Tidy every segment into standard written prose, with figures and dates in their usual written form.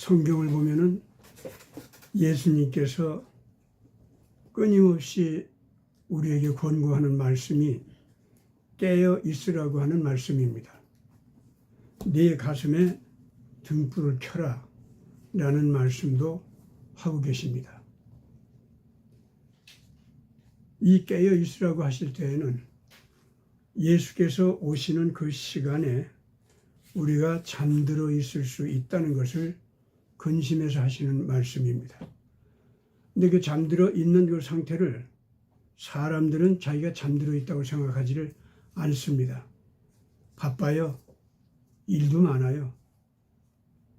성경을 보면은 예수님께서 끊임없이 우리에게 권고하는 말씀이 깨어 있으라고 하는 말씀입니다. 네 가슴에 등불을 켜라 라는 말씀도 하고 계십니다. 이 깨어 있으라고 하실 때에는 예수께서 오시는 그 시간에 우리가 잠들어 있을 수 있다는 것을 근심해서 하시는 말씀입니다. 근데 그 잠들어 있는 그 상태를 사람들은 자기가 잠들어 있다고 생각하지를 않습니다. 바빠요. 일도 많아요.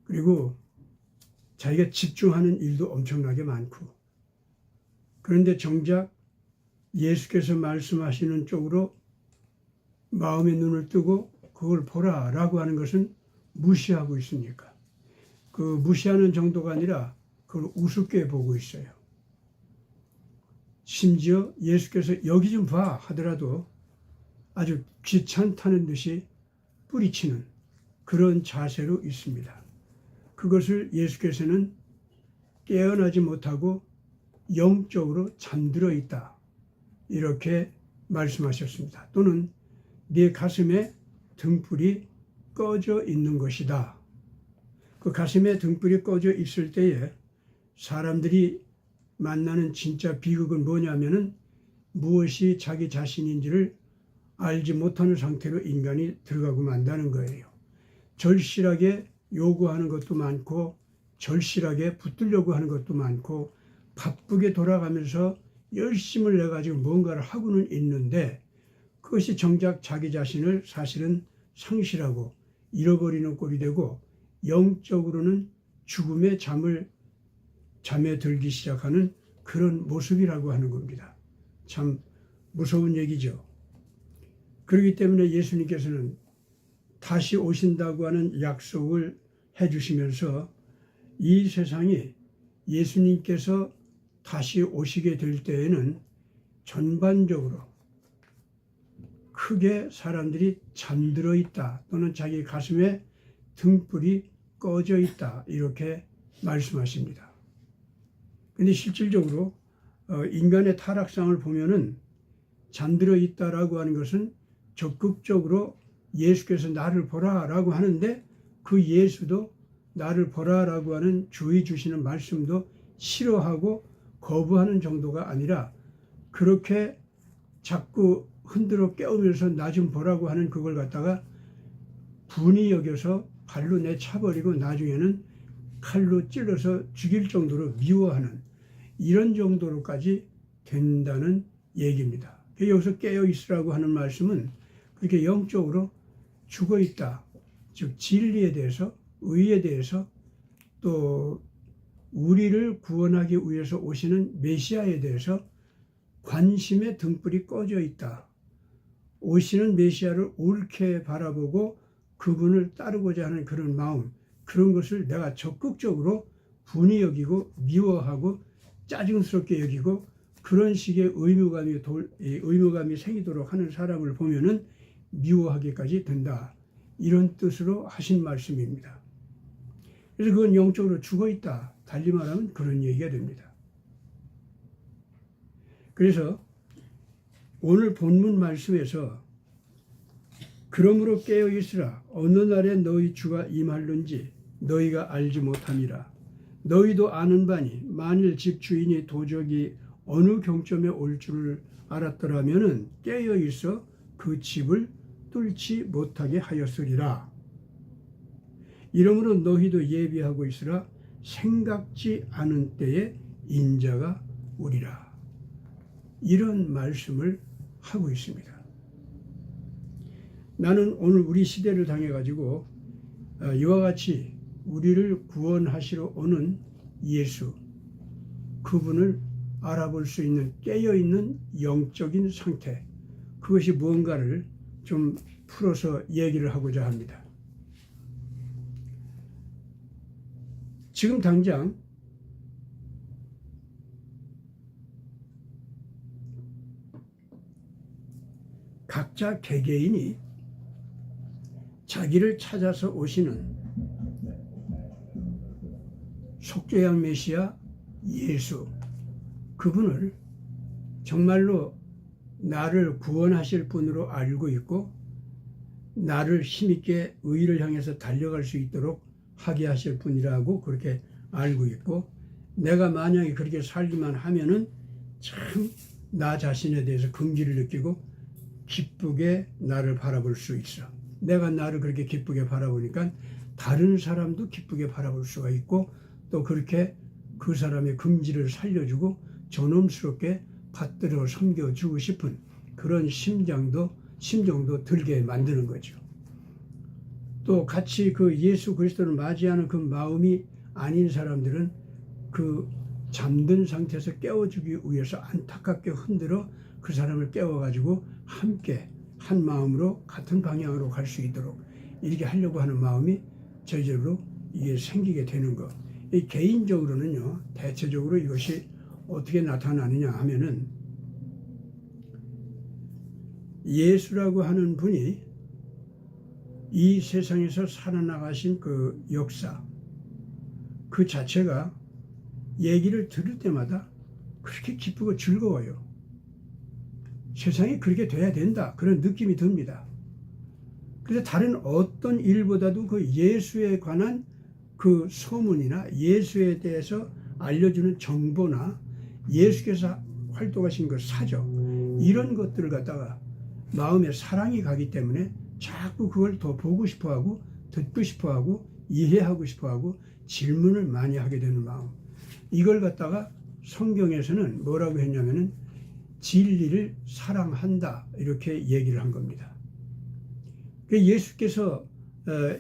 그리고 자기가 집중하는 일도 엄청나게 많고. 그런데 정작 예수께서 말씀하시는 쪽으로 마음의 눈을 뜨고 그걸 보라라고 하는 것은 무시하고 있습니까? 그 무시하는 정도가 아니라 그걸 우습게 보고 있어요. 심지어 예수께서 여기 좀 봐 하더라도 아주 귀찮다는 듯이 뿌리치는 그런 자세로 있습니다. 그것을 예수께서는 깨어나지 못하고 영적으로 잠들어 있다 이렇게 말씀하셨습니다. 또는 네 가슴에 등불이 꺼져 있는 것이다. 그 가슴에 등불이 꺼져 있을 때에 사람들이 만나는 진짜 비극은 뭐냐면은 무엇이 자기 자신인지를 알지 못하는 상태로 인간이 들어가고 만다는 거예요. 절실하게 요구하는 것도 많고 절실하게 붙들려고 하는 것도 많고 바쁘게 돌아가면서 열심을 내가지고 뭔가를 하고는 있는데 그것이 정작 자기 자신을 사실은 상실하고 잃어버리는 꼴이 되고 영적으로는 죽음의 잠에 들기 시작하는 그런 모습이라고 하는 겁니다. 참 무서운 얘기죠. 그렇기 때문에 예수님께서는 다시 오신다고 하는 약속을 해주시면서 이 세상이 예수님께서 다시 오시게 될 때에는 전반적으로 크게 사람들이 잠들어 있다 또는 자기 가슴에 등불이 꺼져 있다 이렇게 말씀하십니다. 그런데 실질적으로 인간의 타락상을 보면은 잠들어 있다라고 하는 것은 적극적으로 예수께서 나를 보라라고 하는데 그 예수도 나를 보라라고 하는 주의 주시는 말씀도 싫어하고 거부하는 정도가 아니라 그렇게 자꾸 흔들어 깨우면서 나 좀 보라고 하는 그걸 갖다가 분이 여겨서 발로 내차버리고 나중에는 칼로 찔러서 죽일 정도로 미워하는 이런 정도로까지 된다는 얘기입니다. 여기서 깨어 있으라고 하는 말씀은 그렇게 영적으로 죽어 있다. 즉 진리에 대해서 의에 대해서 또 우리를 구원하기 위해서 오시는 메시아에 대해서 관심의 등불이 꺼져 있다. 오시는 메시아를 옳게 바라보고 그분을 따르고자 하는 그런 마음, 그런 것을 내가 적극적으로 분이 여기고 미워하고 짜증스럽게 여기고 그런 식의 의무감이 생기도록 하는 사람을 보면은 미워하기까지 된다. 이런 뜻으로 하신 말씀입니다. 그래서 그건 영적으로 죽어 있다. 달리 말하면 그런 얘기가 됩니다. 그래서 오늘 본문 말씀에서 그러므로 깨어 있으라. 어느 날에 너희 주가 임할는지 너희가 알지 못함이라. 너희도 아는 바니 만일 집주인이 도적이 어느 경점에 올 줄을 알았더라면은 깨어 있어 그 집을 뚫지 못하게 하였으리라. 이러므로 너희도 예비하고 있으라. 생각지 않은 때에 인자가 오리라. 이런 말씀을 하고 있습니다. 나는 오늘 우리 시대를 당해가지고 이와 같이 우리를 구원하시러 오는 예수, 그분을 알아볼 수 있는 깨어있는 영적인 상태, 그것이 무언가를 좀 풀어서 얘기를 하고자 합니다. 지금 당장 각자 개개인이 자기를 찾아서 오시는 속죄양 메시아 예수, 그분을 정말로 나를 구원하실 분으로 알고 있고 나를 힘있게 의를 향해서 달려갈 수 있도록 하게 하실 분이라고 그렇게 알고 있고, 내가 만약에 그렇게 살기만 하면은 참 나 자신에 대해서 긍지를 느끼고 기쁘게 나를 바라볼 수 있어. 내가 나를 그렇게 기쁘게 바라보니까 다른 사람도 기쁘게 바라볼 수가 있고, 또 그렇게 그 사람의 긍지를 살려주고 존엄스럽게 받들어 섬겨주고 싶은 그런 심정도 들게 만드는 거죠. 또 같이 그 예수 그리스도를 맞이하는 그 마음이 아닌 사람들은 그 잠든 상태에서 깨워주기 위해서 안타깝게 흔들어 그 사람을 깨워가지고 함께 한 마음으로 같은 방향으로 갈 수 있도록 이렇게 하려고 하는 마음이 저절로 이게 생기게 되는 것. 이 개인적으로는요, 대체적으로 이것이 어떻게 나타나느냐 하면은, 예수라고 하는 분이 이 세상에서 살아나가신 그 역사, 그 자체가 얘기를 들을 때마다 그렇게 기쁘고 즐거워요. 세상이 그렇게 돼야 된다, 그런 느낌이 듭니다. 그래서 다른 어떤 일보다도 그 예수에 관한 그 소문이나 예수에 대해서 알려주는 정보나 예수께서 활동하신 그 사적, 이런 것들을 갖다가 마음에 사랑이 가기 때문에 자꾸 그걸 더 보고 싶어하고 듣고 싶어하고 이해하고 싶어하고 질문을 많이 하게 되는 마음, 이걸 갖다가 성경에서는 뭐라고 했냐면은 진리를 사랑한다, 이렇게 얘기를 한 겁니다. 예수께서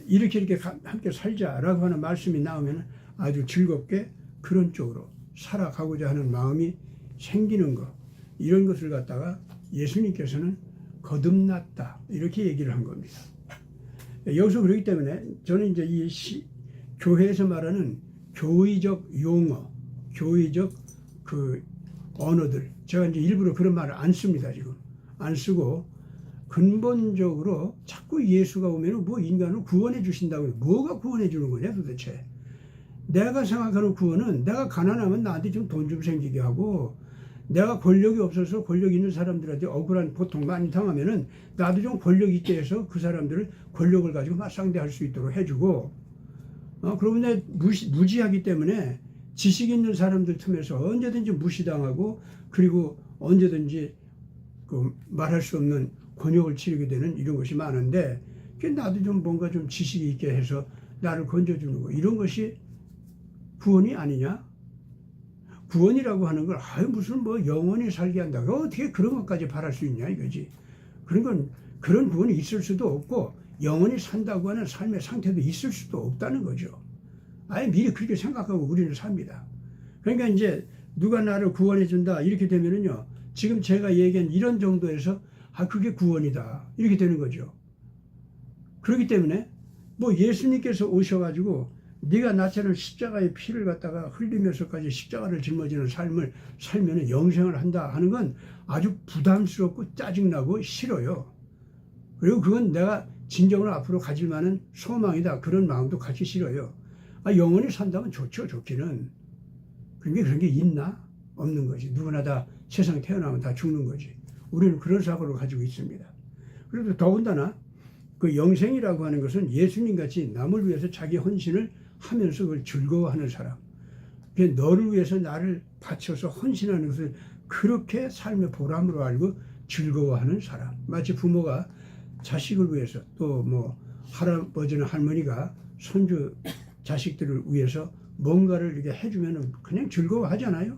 이렇게 함께 살자라고 하는 말씀이 나오면 아주 즐겁게 그런 쪽으로 살아가고자 하는 마음이 생기는 것, 이런 것을 갖다가 예수님께서는 거듭났다, 이렇게 얘기를 한 겁니다. 여기서 그렇기 때문에 저는 이제 이 교회에서 말하는 교의적 용어, 교의적 그 언어들, 제가 이제 일부러 그런 말을 안 씁니다. 지금 안 쓰고, 근본적으로 자꾸 예수가 오면 뭐 인간을 구원해 주신다고, 뭐가 구원해 주는 거냐 도대체. 내가 생각하는 구원은 내가 가난하면 나한테 좀 돈 좀 생기게 하고, 내가 권력이 없어서 권력 있는 사람들한테 억울한 고통 많이 당하면은 나도 좀 권력 있게 해서 그 사람들을 권력을 가지고 맞상대할 수 있도록 해주고, 그러면 내 무지하기 때문에 지식 있는 사람들 틈에서 언제든지 무시당하고, 그리고 언제든지 그 말할 수 없는 곤욕을 치르게 되는 이런 것이 많은데, 나도 좀 뭔가 좀 지식이 있게 해서 나를 건져주는 거, 이런 것이 구원이 아니냐? 구원이라고 하는 걸 무슨 뭐 영원히 살게 한다, 어떻게 그런 것까지 바랄 수 있냐 이거지. 그런 구원이 있을 수도 없고 영원히 산다고 하는 삶의 상태도 있을 수도 없다는 거죠. 아예 미리 그렇게 생각하고 우리는 삽니다. 그러니까 이제 누가 나를 구원해 준다 이렇게 되면은요, 지금 제가 얘기한 이런 정도에서 그게 구원이다 이렇게 되는 거죠. 그렇기 때문에 뭐 예수님께서 오셔가지고 네가 나처럼 십자가의 피를 갖다가 흘리면서까지 십자가를 짊어지는 삶을 살면 영생을 한다 하는 건 아주 부담스럽고 짜증나고 싫어요. 그리고 그건 내가 진정으로 앞으로 가질 만한 소망이다, 그런 마음도 갖기 싫어요. 영원히 산다면 좋죠, 좋기는. 그런데 그런 게 있나? 없는 거지. 누구나 다 세상 태어나면 다 죽는 거지. 우리는 그런 사고를 가지고 있습니다. 그래도 더군다나 그 영생이라고 하는 것은 예수님 같이 남을 위해서 자기 헌신을 하면서 그걸 즐거워하는 사람, 너를 위해서 나를 바쳐서 헌신하는 것을 그렇게 삶의 보람으로 알고 즐거워하는 사람, 마치 부모가 자식을 위해서, 또 뭐 할아버지나 할머니가 손주 자식들을 위해서 뭔가를 이렇게 해주면 그냥 즐거워하잖아요.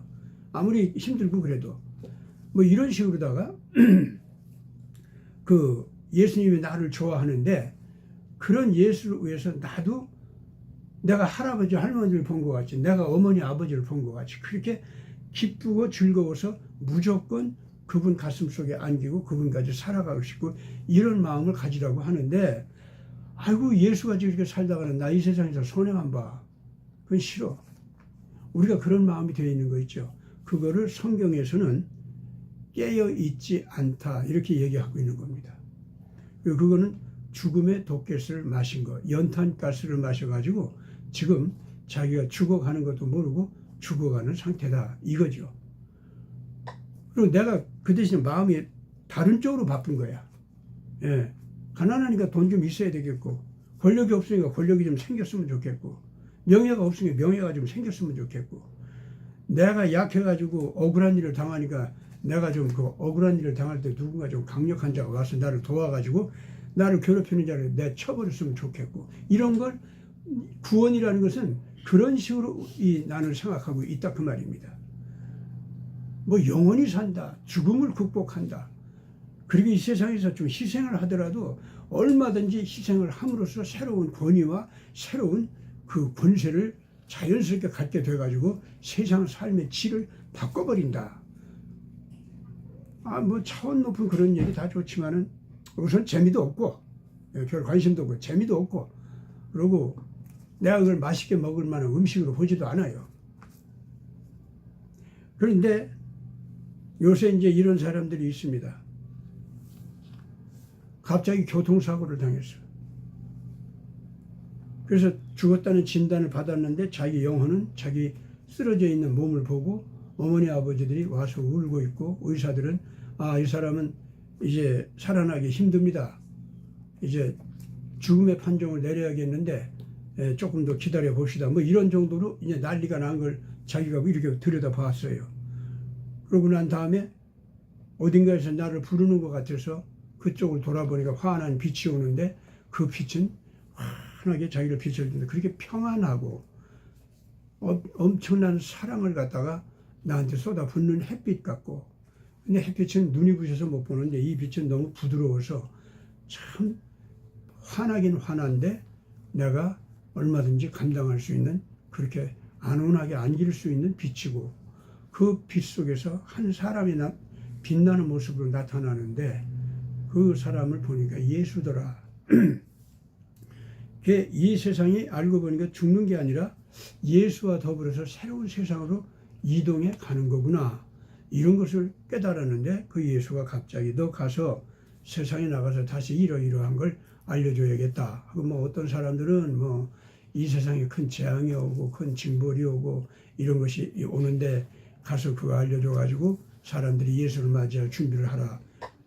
아무리 힘들고 그래도. 뭐 이런 식으로다가 그 예수님이 나를 좋아하는데, 그런 예수를 위해서 나도 내가 할아버지 할머니를 본 것 같이, 내가 어머니 아버지를 본 것 같이 그렇게 기쁘고 즐거워서 무조건 그분 가슴 속에 안기고 그분까지 살아가고 싶고, 이런 마음을 가지라고 하는데, 예수가 저렇게 살다가는 나 이 세상에서 손해만 봐, 그건 싫어. 우리가 그런 마음이 되어 있는 거 있죠. 그거를 성경에서는 깨어 있지 않다 이렇게 얘기하고 있는 겁니다. 그거는 죽음의 독가스를 마신 거, 연탄가스를 마셔가지고 지금 자기가 죽어가는 것도 모르고 죽어가는 상태다 이거죠. 그리고 내가 그 대신에 마음이 다른 쪽으로 바쁜 거야. 예. 가난하니까 돈 좀 있어야 되겠고, 권력이 없으니까 권력이 좀 생겼으면 좋겠고, 명예가 없으니까 명예가 좀 생겼으면 좋겠고, 내가 약해가지고 억울한 일을 당하니까 내가 좀 그 억울한 일을 당할 때 누군가 좀 강력한 자가 와서 나를 도와가지고 나를 괴롭히는 자를 내 쳐버렸으면 좋겠고, 이런 걸 구원이라는 것은 그런 식으로 나는 생각하고 있다 그 말입니다. 뭐 영원히 산다, 죽음을 극복한다. 그리고 이 세상에서 좀 희생을 하더라도 얼마든지 희생을 함으로써 새로운 권위와 새로운 그 권세를 자연스럽게 갖게 돼가지고 세상 삶의 질을 바꿔버린다. 뭐 차원 높은 그런 얘기 다 좋지만은 우선 재미도 없고, 별 관심도 없고, 재미도 없고, 그리고 내가 그걸 맛있게 먹을 만한 음식으로 보지도 않아요. 그런데 요새 이제 이런 사람들이 있습니다. 갑자기 교통사고를 당했어요. 그래서 죽었다는 진단을 받았는데 자기 영혼은 자기 쓰러져 있는 몸을 보고 어머니 아버지들이 와서 울고 있고, 의사들은 이 사람은 이제 살아나기 힘듭니다. 이제 죽음의 판정을 내려야겠는데 조금 더 기다려 봅시다. 뭐 이런 정도로 이제 난리가 난 걸 자기가 이렇게 들여다봤어요. 그러고 난 다음에 어딘가에서 나를 부르는 것 같아서 그쪽을 돌아보니까 환한 빛이 오는데, 그 빛은 환하게 자기를 비춰주는데 그렇게 평안하고 엄청난 사랑을 갖다가 나한테 쏟아붓는 햇빛 같고, 근데 햇빛은 눈이 부셔서 못 보는데 이 빛은 너무 부드러워서 참 환하긴 환한데 내가 얼마든지 감당할 수 있는, 그렇게 안온하게 안길 수 있는 빛이고, 그 빛 속에서 한 사람이 빛나는 모습으로 나타나는데 그 사람을 보니까 예수더라. 이 세상이 알고 보니까 죽는 게 아니라 예수와 더불어서 새로운 세상으로 이동해 가는 거구나, 이런 것을 깨달았는데, 그 예수가 갑자기 너 가서 세상에 나가서 다시 이러이러한 걸 알려줘야겠다 하고, 뭐 어떤 사람들은 뭐 이 세상에 큰 재앙이 오고 큰 징벌이 오고 이런 것이 오는데 가서 그거 알려줘가지고 사람들이 예수를 맞이할 준비를 하라,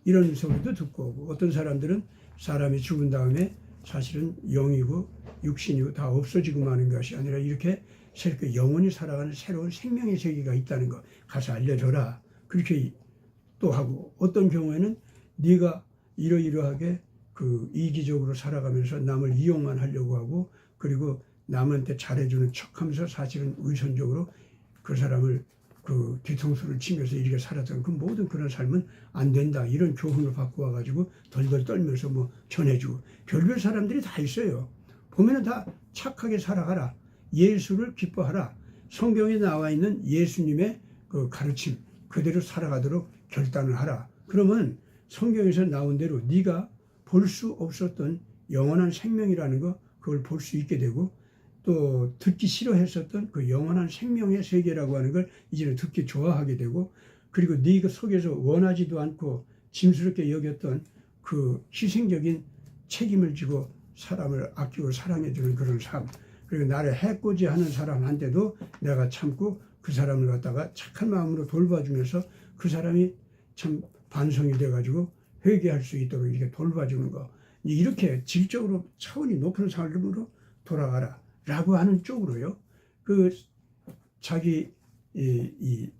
이런 소리도 듣고 오고, 어떤 사람들은 사람이 죽은 다음에 사실은 영이고 육신이고 다 없어지고 마는 것이 아니라 이렇게 새롭게 영원히 살아가는 새로운 생명의 세계가 있다는 거 가서 알려줘라, 그렇게 또 하고, 어떤 경우에는 네가 이러이러하게 그 이기적으로 살아가면서 남을 이용만 하려고 하고, 그리고 남한테 잘해주는 척하면서 사실은 의선적으로 그 사람을 그 뒤통수를 치면서 이렇게 살았던 그 모든 그런 삶은 안 된다, 이런 교훈을 받고 와가지고 덜덜 떨면서 뭐 전해주고, 별별 사람들이 다 있어요. 보면은 다 착하게 살아가라, 예수를 기뻐하라, 성경에 나와 있는 예수님의 그 가르침 그대로 살아가도록 결단을 하라. 그러면 성경에서 나온 대로 네가 볼 수 없었던 영원한 생명이라는 거, 그걸 볼 수 있게 되고, 또 듣기 싫어했었던 그 영원한 생명의 세계라고 하는 걸 이제는 듣기 좋아하게 되고, 그리고 네가 속에서 원하지도 않고 짐스럽게 여겼던 그 희생적인 책임을 지고 사람을 아끼고 사랑해주는 그런 삶, 그리고 나를 해코지하는 사람한테도 내가 참고 그 사람을 갖다가 착한 마음으로 돌봐주면서 그 사람이 참 반성이 돼가지고 회개할 수 있도록 이렇게 돌봐주는 거, 이렇게 질적으로 차원이 높은 삶으로 돌아가라 라고 하는 쪽으로요, 그 자기 이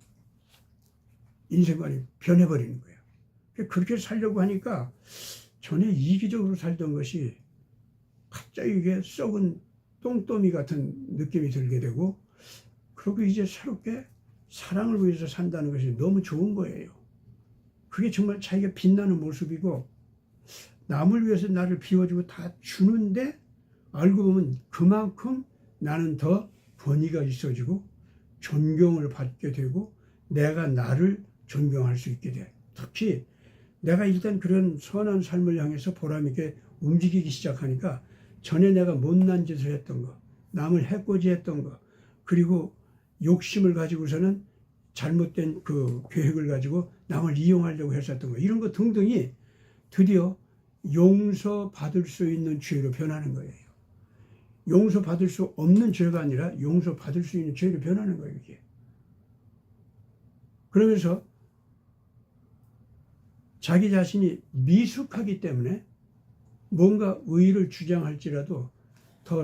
인생관이 변해버리는 거예요. 그렇게 살려고 하니까 전에 이기적으로 살던 것이 갑자기 이게 썩은 똥더미 같은 느낌이 들게 되고, 그리고 이제 새롭게 사랑을 위해서 산다는 것이 너무 좋은 거예요. 그게 정말 자기가 빛나는 모습이고, 남을 위해서 나를 비워주고 다 주는데 알고 보면 그만큼 나는 더 권위가 있어지고 존경을 받게 되고 내가 나를 존경할 수 있게 돼. 특히 내가 일단 그런 선한 삶을 향해서 보람있게 움직이기 시작하니까 전에 내가 못난 짓을 했던 거, 남을 해코지했던 거, 그리고 욕심을 가지고서는 잘못된 그 계획을 가지고 남을 이용하려고 했었던 거, 이런 거 등등이 드디어 용서받을 수 있는 죄로 변하는 거예요. 용서받을 수 없는 죄가 아니라 용서받을 수 있는 죄로 변하는 거예요, 이게. 그러면서 자기 자신이 미숙하기 때문에 뭔가 의의를 주장할지라도 더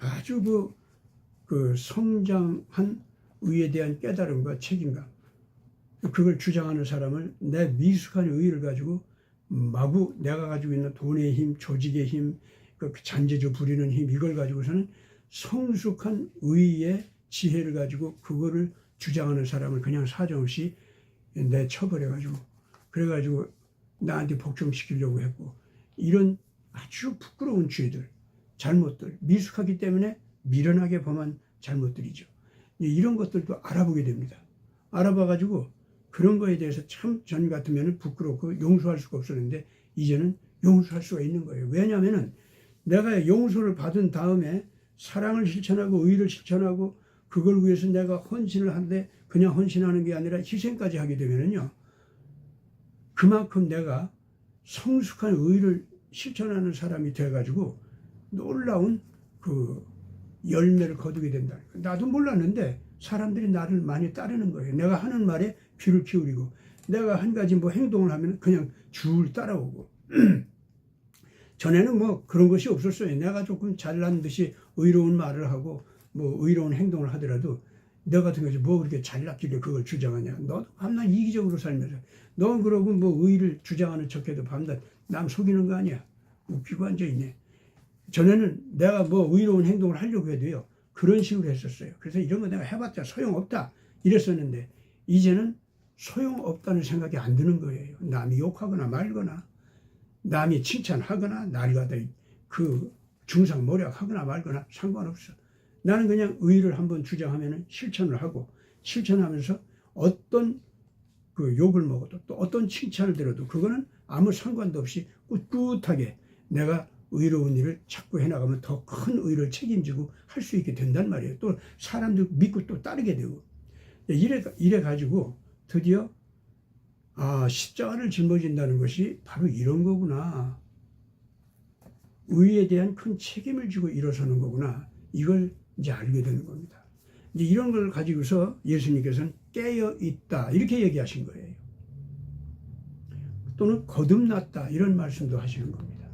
아주 그 성장한 의에 대한 깨달음과 책임감, 그걸 주장하는 사람을 내 미숙한 의의를 가지고 마구 내가 가지고 있는 돈의 힘, 조직의 힘, 그 잔재주 부리는 힘, 이걸 가지고서는 성숙한 의의 지혜를 가지고 그거를 주장하는 사람을 그냥 사정없이 내쳐버려가지고 그래가지고 나한테 복종시키려고 했고, 이런 아주 부끄러운 죄들, 잘못들, 미숙하기 때문에 미련하게 범한 잘못들이죠. 이런 것들도 알아보게 됩니다. 알아봐가지고 그런 거에 대해서 참 전 같으면 부끄럽고 용서할 수가 없었는데 이제는 용서할 수가 있는 거예요. 왜냐하면 내가 용서를 받은 다음에 사랑을 실천하고 의의를 실천하고 그걸 위해서 내가 헌신을 하는데 그냥 헌신하는 게 아니라 희생까지 하게 되면은요, 그만큼 내가 성숙한 의의를 실천하는 사람이 돼가지고 놀라운 그 열매를 거두게 된다. 나도 몰랐는데 사람들이 나를 많이 따르는 거예요. 내가 하는 말에 귀를 기울이고 내가 한 가지 뭐 행동을 하면 그냥 줄 따라오고 전에는 뭐 그런 것이 없었어요. 내가 조금 잘난 듯이 의로운 말을 하고 뭐 의로운 행동을 하더라도 너 같은 것이 뭐 그렇게 잘났길래 그걸 주장하냐. 너도 밤낮 이기적으로 살면서 너 그러고 뭐 의의를 주장하는 척해도 밤낮 남 속이는 거 아니야. 웃기고 앉아있네. 전에는 내가 뭐 의로운 행동을 하려고 해도요, 그런 식으로 했었어요. 그래서 이런 거 내가 해봤자 소용없다 이랬었는데 이제는 소용없다는 생각이 안 드는 거예요. 남이 욕하거나 말거나 남이 칭찬하거나 날 갖다 그 중상모략하거나 말거나 상관없어. 나는 그냥 의의를 한번 주장하면 실천을 하고 실천하면서 어떤 그 욕을 먹어도 또 어떤 칭찬을 들어도 그거는 아무 상관도 없이 꿋꿋하게 내가 의로운 일을 자꾸 해나가면 더 큰 의를 책임지고 할 수 있게 된단 말이에요. 또 사람들 믿고 또 따르게 되고 이래 가지고 드디어 십자가를 짊어진다는 것이 바로 이런 거구나. 의에 대한 큰 책임을 지고 일어서는 거구나. 이걸 이제 알게 되는 겁니다. 이제 이런 걸 가지고서 예수님께서는 깨어 있다 이렇게 얘기하신 거예요. 또는 거듭났다 이런 말씀도 하시는 겁니다.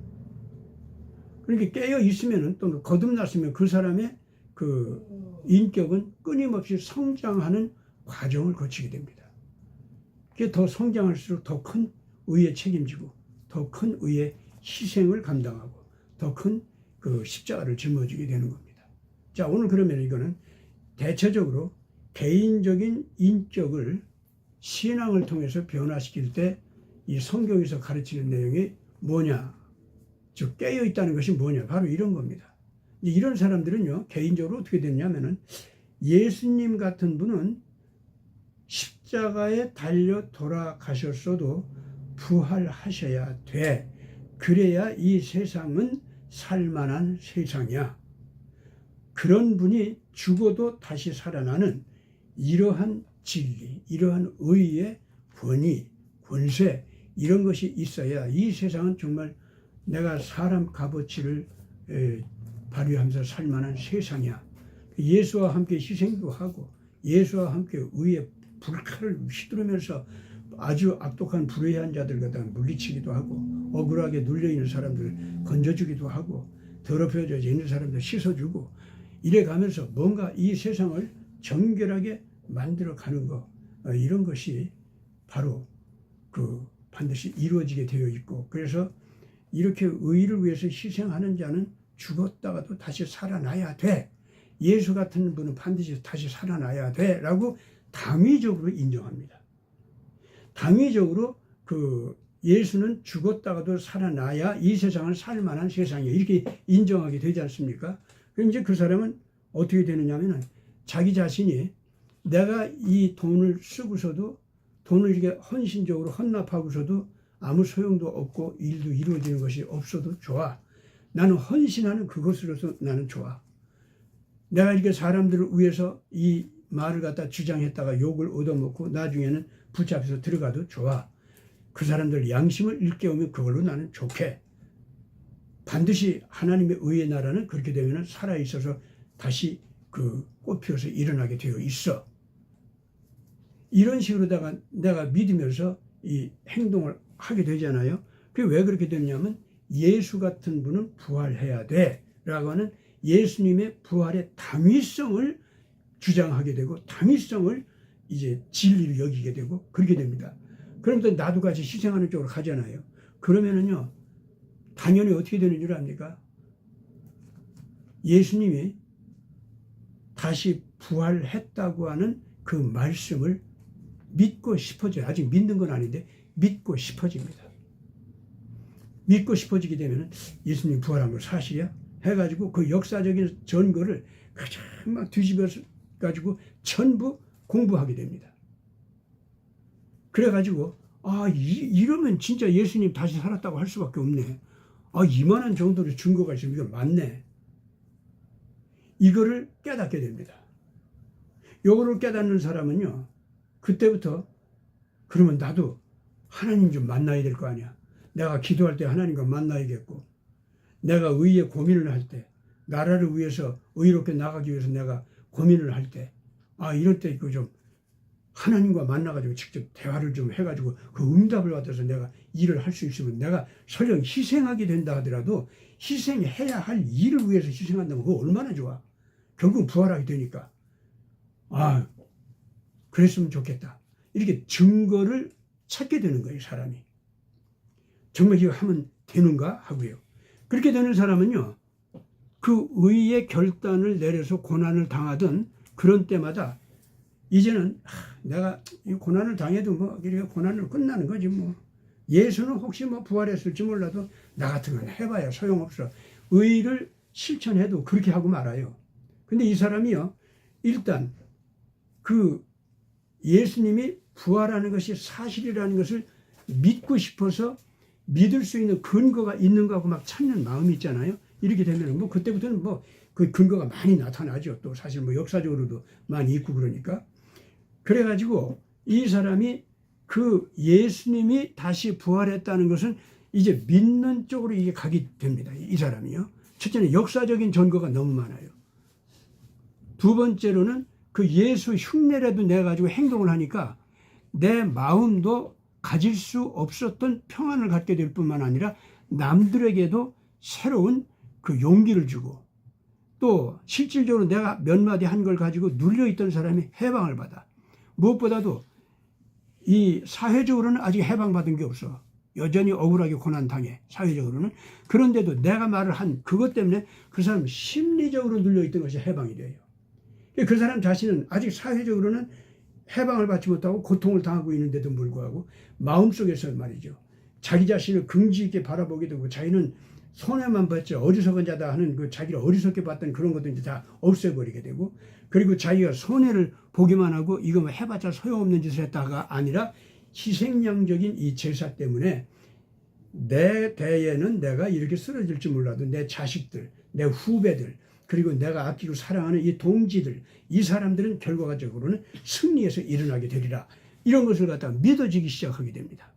그러니까 깨어 있으면은 또는 거듭났으면 그 사람의 그 인격은 끊임없이 성장하는 과정을 거치게 됩니다. 그게 더 성장할수록 더 큰 의에 책임지고 더 큰 의의 희생을 감당하고 더 큰 그 십자가를 짊어지게 되는 겁니다. 자, 오늘 그러면 이거는 대체적으로 개인적인 인격을 신앙을 통해서 변화시킬 때 이 성경에서 가르치는 내용이 뭐냐, 즉 깨어 있다는 것이 뭐냐, 바로 이런 겁니다. 이런 사람들은요, 개인적으로 어떻게 됐냐면은 예수님 같은 분은 십자가에 달려 돌아가셨어도 부활하셔야 돼. 그래야 이 세상은 살만한 세상이야. 그런 분이 죽어도 다시 살아나는 이러한 진리, 이러한 의의 권위, 권세, 이런 것이 있어야 이 세상은 정말 내가 사람 값어치를 발휘하면서 살만한 세상이야. 예수와 함께 희생도 하고 예수와 함께 의의 불칼을 휘두르면서 아주 악독한 불의한 자들 갖다 물리치기도 하고 억울하게 눌려있는 사람들을 건져주기도 하고 더럽혀져 있는 사람들 씻어주고 이래 가면서 뭔가 이 세상을 정결하게 만들어가는 거, 이런 것이 바로 그 반드시 이루어지게 되어 있고, 그래서 이렇게 의를 위해서 희생하는 자는 죽었다가도 다시 살아나야 돼. 예수 같은 분은 반드시 다시 살아나야 돼. 라고 당위적으로 인정합니다. 당위적으로 그 예수는 죽었다가도 살아나야 이 세상을 살만한 세상이에요. 이렇게 인정하게 되지 않습니까? 그럼 이제 그 사람은 어떻게 되느냐 하면은 자기 자신이 내가 이 돈을 쓰고서도 돈을 이렇게 헌신적으로 헌납하고서도 아무 소용도 없고 일도 이루어지는 것이 없어도 좋아. 나는 헌신하는 그것으로서 나는 좋아. 내가 이렇게 사람들을 위해서 이 말을 갖다 주장했다가 욕을 얻어먹고 나중에는 붙잡혀서 들어가도 좋아. 그 사람들 양심을 일깨우면 그걸로 나는 좋게. 반드시 하나님의 의의 나라는 그렇게 되면 살아있어서 다시 그 꽃피어서 일어나게 되어 있어. 이런 식으로다가 내가 믿으면서 이 행동을 하게 되잖아요. 그게 왜 그렇게 되냐면 예수 같은 분은 부활해야 돼 라고 하는 예수님의 부활의 당위성을 주장하게 되고 당위성을 이제 진리로 여기게 되고 그렇게 됩니다. 그럼 또 나도 같이 희생하는 쪽으로 가잖아요. 그러면은요 당연히 어떻게 되는 줄 압니까? 예수님이 다시 부활했다고 하는 그 말씀을 믿고 싶어져요. 아직 믿는 건 아닌데 믿고 싶어집니다. 믿고 싶어지게 되면 예수님 부활한 거 사실이야? 해가지고 그 역사적인 전거를 가장 막 뒤집어서 가지고 전부 공부하게 됩니다. 그래가지고 이러면 진짜 예수님 다시 살았다고 할 수밖에 없네. 이만한 정도로 증거가 있으면 이거 맞네. 이거를 깨닫게 됩니다. 요거를 깨닫는 사람은요 그때부터 그러면 나도 하나님 좀 만나야 될 거 아니야. 내가 기도할 때 하나님과 만나야겠고 내가 의의 고민을 할 때 나라를 위해서 의롭게 나가기 위해서 내가 고민을 할 때 이럴 때 그 좀 하나님과 만나가지고 직접 대화를 좀 해가지고 그 응답을 받아서 내가 일을 할 수 있으면 내가 설령 희생하게 된다 하더라도 희생해야 할 일을 위해서 희생한다면 그거 얼마나 좋아. 결국 부활하게 되니까 그랬으면 좋겠다. 이렇게 증거를 찾게 되는 거예요. 사람이. 정말 이거 하면 되는가 하고요. 그렇게 되는 사람은요. 그 의의 결단을 내려서 고난을 당하던 그런 때마다 이제는 내가 이 고난을 당해도 뭐 이렇게 고난으로 끝나는 거지 뭐. 예수는 혹시 뭐 부활했을지 몰라도 나 같은 건 해봐야 소용없어. 의를 실천해도 그렇게 하고 말아요. 근데 이 사람이요. 일단 그 예수님이 부활하는 것이 사실이라는 것을 믿고 싶어서 믿을 수 있는 근거가 있는가 하고 막 찾는 마음이 있잖아요. 이렇게 되면 뭐 그때부터는 뭐 그 근거가 많이 나타나죠. 또 사실 뭐 역사적으로도 많이 있고 그러니까. 그래가지고 이 사람이 그 예수님이 다시 부활했다는 것은 이제 믿는 쪽으로 이게 가게 됩니다. 이 사람이요. 첫째는 역사적인 전거가 너무 많아요. 두 번째로는 그 예수 흉내라도 내가지고 행동을 하니까 내 마음도 가질 수 없었던 평안을 갖게 될 뿐만 아니라 남들에게도 새로운 그 용기를 주고 또 실질적으로 내가 몇 마디 한 걸 가지고 눌려있던 사람이 해방을 받아. 무엇보다도 이 사회적으로는 아직 해방받은 게 없어. 여전히 억울하게 고난당해. 사회적으로는. 그런데도 내가 말을 한 그것 때문에 그 사람 심리적으로 눌려있던 것이 해방이 돼요. 그 사람 자신은 아직 사회적으로는 해방을 받지 못하고 고통을 당하고 있는데도 불구하고 마음속에서 말이죠. 자기 자신을 긍지 있게 바라보게 되고 자기는 손해만 봤죠. 어리석은 자다 하는 그 자기를 어리석게 봤던 그런 것도 이제 다 없애버리게 되고 그리고 자기가 손해를 보기만 하고 이거 뭐 해봤자 소용없는 짓을 했다가 아니라 희생양적인 이 제사 때문에 내 대에는 내가 이렇게 쓰러질지 몰라도 내 자식들, 내 후배들 그리고 내가 아끼고 사랑하는 이 동지들 이 사람들은 결과적으로는 승리해서 일어나게 되리라. 이런 것을 갖다가 믿어지기 시작하게 됩니다.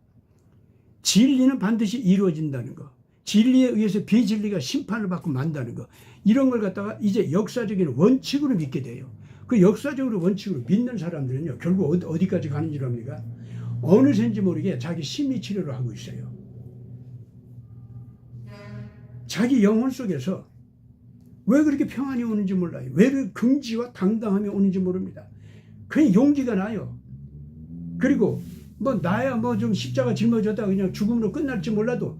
진리는 반드시 이루어진다는 거. 진리에 의해서 비진리가 심판을 받고 만다는 거. 이런 걸 갖다가 이제 역사적인 원칙으로 믿게 돼요. 그 역사적으로 원칙으로 믿는 사람들은요. 결국 어디까지 가는 줄 압니까? 어느샌지 모르게 자기 심리치료를 하고 있어요. 자기 영혼 속에서 왜 그렇게 평안이 오는지 몰라요. 왜 그 긍지와 당당함이 오는지 모릅니다. 그냥 용기가 나요. 그리고 뭐 나야 뭐 좀 십자가 짊어졌다 그냥 죽음으로 끝날지 몰라도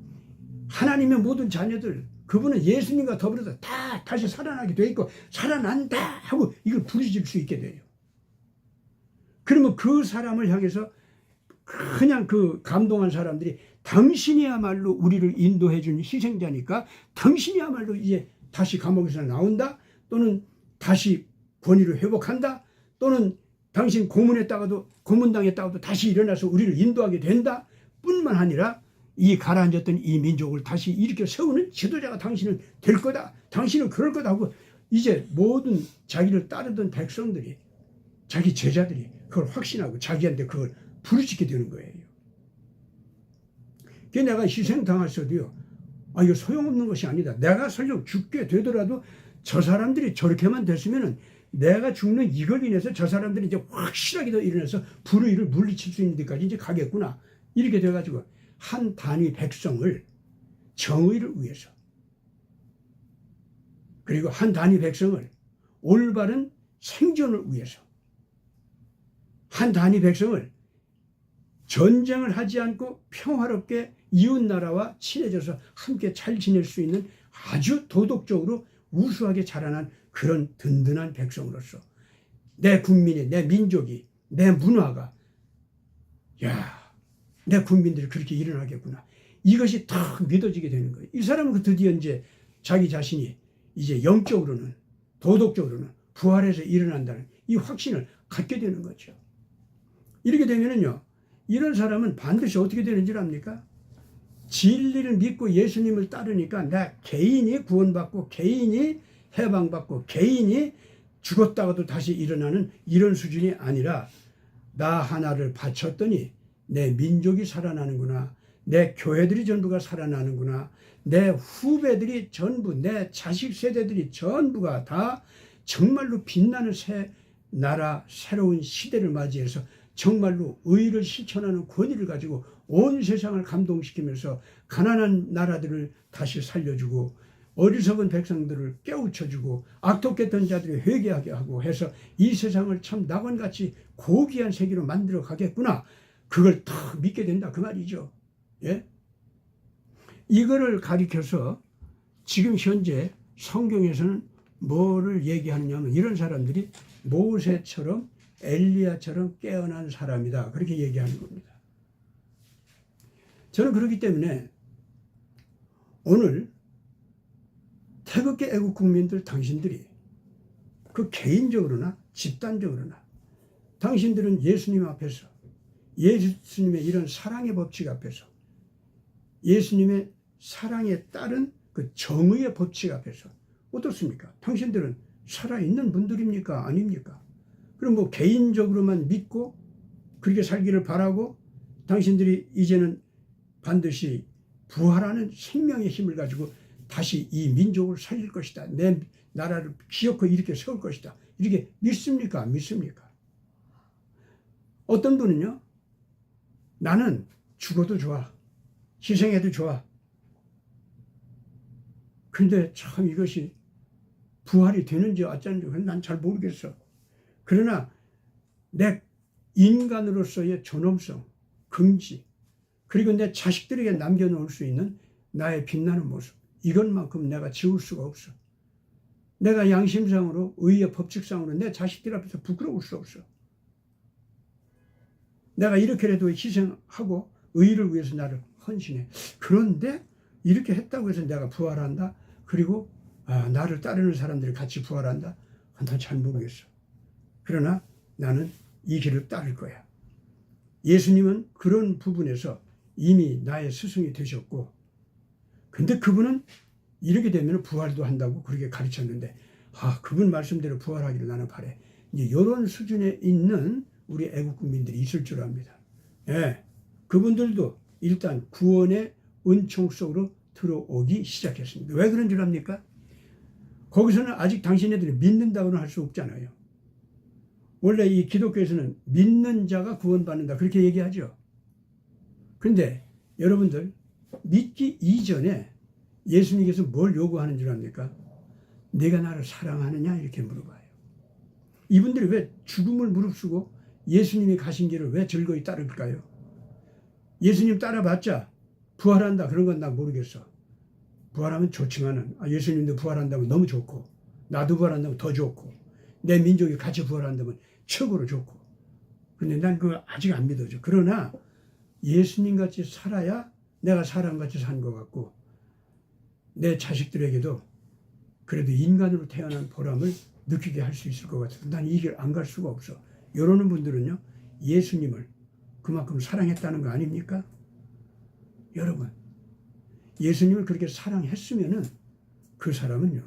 하나님의 모든 자녀들 그분은 예수님과 더불어서 다 다시 살아나게 돼 있고 살아난다 하고 이걸 부르질 수 있게 돼요. 그러면 그 사람을 향해서 그냥 그 감동한 사람들이 당신이야말로 우리를 인도해 준 희생자니까 당신이야말로 이제 다시 감옥에서 나온다 또는 다시 권위를 회복한다 또는 당신 고문당했다가도 다시 일어나서 우리를 인도하게 된다 뿐만 아니라 이 가라앉았던 이 민족을 다시 일으켜 세우는 지도자가 당신은 될 거다. 당신은 그럴 거다 하고 이제 모든 자기를 따르던 백성들이 자기 제자들이 그걸 확신하고 자기한테 그걸 부르짖게 되는 거예요. 그게 내가 희생당했어도요. 이거 소용없는 것이 아니다. 내가 설령 죽게 되더라도 저 사람들이 저렇게만 됐으면은 내가 죽는 이걸 인해서 저 사람들이 이제 확실하게 더 일어나서 불의를 물리칠 수 있는 데까지 이제 가겠구나. 이렇게 돼가지고 한 단위 백성을 정의를 위해서, 그리고 한 단위 백성을 올바른 생존을 위해서, 한 단위 백성을 전쟁을 하지 않고 평화롭게 이웃나라와 친해져서 함께 잘 지낼 수 있는 아주 도덕적으로 우수하게 자라난 그런 든든한 백성으로서 내 국민이, 내 민족이, 내 문화가, 내 국민들이 그렇게 일어나겠구나. 이것이 딱 믿어지게 되는 거예요. 이 사람은 드디어 이제 자기 자신이 이제 영적으로는, 도덕적으로는 부활해서 일어난다는 이 확신을 갖게 되는 거죠. 이렇게 되면은요, 이런 사람은 반드시 어떻게 되는 줄 압니까? 진리를 믿고 예수님을 따르니까 나 개인이 구원받고 개인이 해방받고 개인이 죽었다가도 다시 일어나는 이런 수준이 아니라, 나 하나를 바쳤더니 내 민족이 살아나는구나, 내 교회들이 전부가 살아나는구나, 내 후배들이 전부, 내 자식 세대들이 전부가 다 정말로 빛나는 새 나라, 새로운 시대를 맞이해서 정말로 의를 실천하는 권위를 가지고 온 세상을 감동시키면서 가난한 나라들을 다시 살려주고 어리석은 백성들을 깨우쳐주고 악독했던 자들이 회개하게 하고 해서 이 세상을 참 낙원같이 고귀한 세계로 만들어 가겠구나. 그걸 딱 믿게 된다 그 말이죠. 예? 이거를 가리켜서 지금 현재 성경에서는 뭐를 얘기하느냐면, 이런 사람들이 모세처럼 엘리야처럼 깨어난 사람이다, 그렇게 얘기하는 겁니다. 저는 그렇기 때문에 오늘 태극기 애국 국민들, 당신들이 그 개인적으로나 집단적으로나 당신들은 예수님 앞에서, 예수님의 이런 사랑의 법칙 앞에서, 예수님의 사랑에 따른 그 정의의 법칙 앞에서 어떻습니까? 당신들은 살아있는 분들입니까? 아닙니까? 그럼 뭐 개인적으로만 믿고 그렇게 살기를 바라고, 당신들이 이제는 반드시 부활하는 생명의 힘을 가지고 다시 이 민족을 살릴 것이다, 내 나라를 기어코 이렇게 세울 것이다, 이렇게 믿습니까? 안 믿습니까? 어떤 분은요, 나는 죽어도 좋아, 희생해도 좋아. 근데 참 이것이 부활이 되는지 어쩌는지 난 잘 모르겠어. 그러나 내 인간으로서의 존엄성, 긍지, 그리고 내 자식들에게 남겨놓을 수 있는 나의 빛나는 모습, 이것만큼 내가 지울 수가 없어. 내가 양심상으로, 의의 법칙상으로 내 자식들 앞에서 부끄러울 수 없어. 내가 이렇게라도 희생하고 의를 위해서 나를 헌신해. 그런데 이렇게 했다고 해서 내가 부활한다? 그리고 나를 따르는 사람들이 같이 부활한다? 난 잘 모르겠어. 그러나 나는 이 길을 따를 거야. 예수님은 그런 부분에서 이미 나의 스승이 되셨고, 근데 그분은 이렇게 되면 부활도 한다고 그렇게 가르쳤는데, 그분 말씀대로 부활하기를 나는 바래. 이제 이런 수준에 있는 우리 애국국민들이 있을 줄 압니다. 예, 그분들도 일단 구원의 은총 속으로 들어오기 시작했습니다. 왜 그런 줄 압니까? 거기서는 아직 당신네들이 믿는다고는 할 수 없잖아요. 원래 이 기독교에서는 믿는 자가 구원받는다, 그렇게 얘기하죠. 그런데 여러분들, 믿기 이전에 예수님께서 뭘 요구하는 줄 압니까? 네가 나를 사랑하느냐, 이렇게 물어봐요. 이분들이 왜 죽음을 무릅쓰고 예수님이 가신 길을 왜 즐거이 따를까요? 예수님 따라봤자 부활한다 그런 건 난 모르겠어. 부활하면 좋지만은, 예수님도 부활한다면 너무 좋고, 나도 부활한다면 더 좋고, 내 민족이 같이 부활한다면 최고로 좋고. 근데 난 그거 아직 안 믿어져. 그러나 예수님 같이 살아야 내가 사람같이 산 것 같고, 내 자식들에게도 그래도 인간으로 태어난 보람을 느끼게 할 수 있을 것 같아서 난 이 길 안 갈 수가 없어. 이러는 분들은요, 예수님을 그만큼 사랑했다는 거 아닙니까? 여러분, 예수님을 그렇게 사랑했으면은 그 사람은요,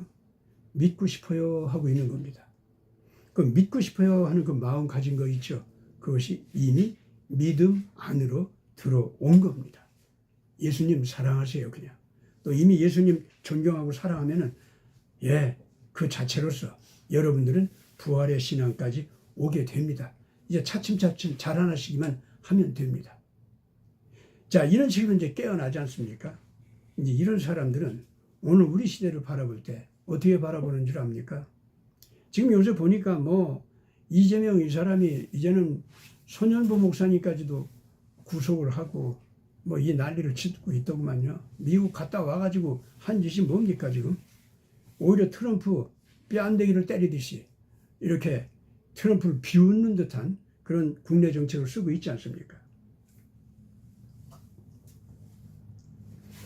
믿고 싶어요 하고 있는 겁니다. 그 믿고 싶어요 하는 그 마음 가진 거 있죠? 그것이 이미 믿음 안으로 들어온 겁니다. 예수님 사랑하세요, 그냥. 또 이미 예수님 존경하고 사랑하면은 그 자체로서 여러분들은 부활의 신앙까지 오게 됩니다. 이제 차츰차츰 자라나시기만 하면 됩니다. 자, 이런 식으로 이제 깨어나지 않습니까? 이제 이런 사람들은 오늘 우리 시대를 바라볼 때 어떻게 바라보는 줄 압니까? 지금 요새 보니까 뭐 이재명 이 사람이 이제는 소년부 목사님까지도 구속을 하고 뭐 이 난리를 짓고 있더구만요. 미국 갔다 와가지고 한 짓이 뭡니까 지금? 오히려 트럼프 뺨대기를 때리듯이 이렇게 트럼프를 비웃는 듯한 그런 국내 정책을 쓰고 있지 않습니까?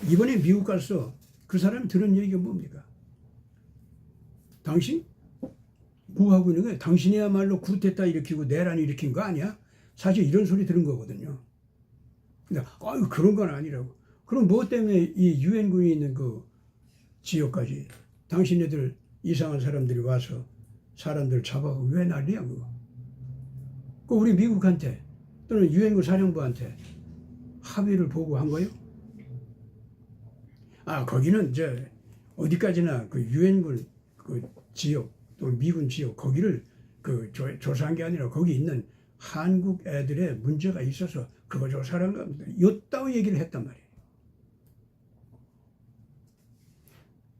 이번에 미국 가서 그 사람이 들은 얘기가 뭡니까? 당신? 뭐 하고 있는 거야? 당신이야말로 쿠데타 일으키고 내란 일으킨 거 아니야? 사실 이런 소리 들은 거거든요. 근데 아유 그런 건 아니라고. 그럼 뭐 때문에 이 유엔군이 있는 그 지역까지 당신네들 이상한 사람들이 와서 사람들 잡아가고 왜 난리야 그거? 그 우리 미국한테 또는 유엔군 사령부한테 합의를 보고 한 거요? 거기는 이제 어디까지나 그 유엔군 그 지역 또 미군 지역 거기를 그 조사한 게 아니라 거기 있는 한국 애들의 문제가 있어서 그거 조사한 겁니다. 요따위 얘기를 했단 말이에요.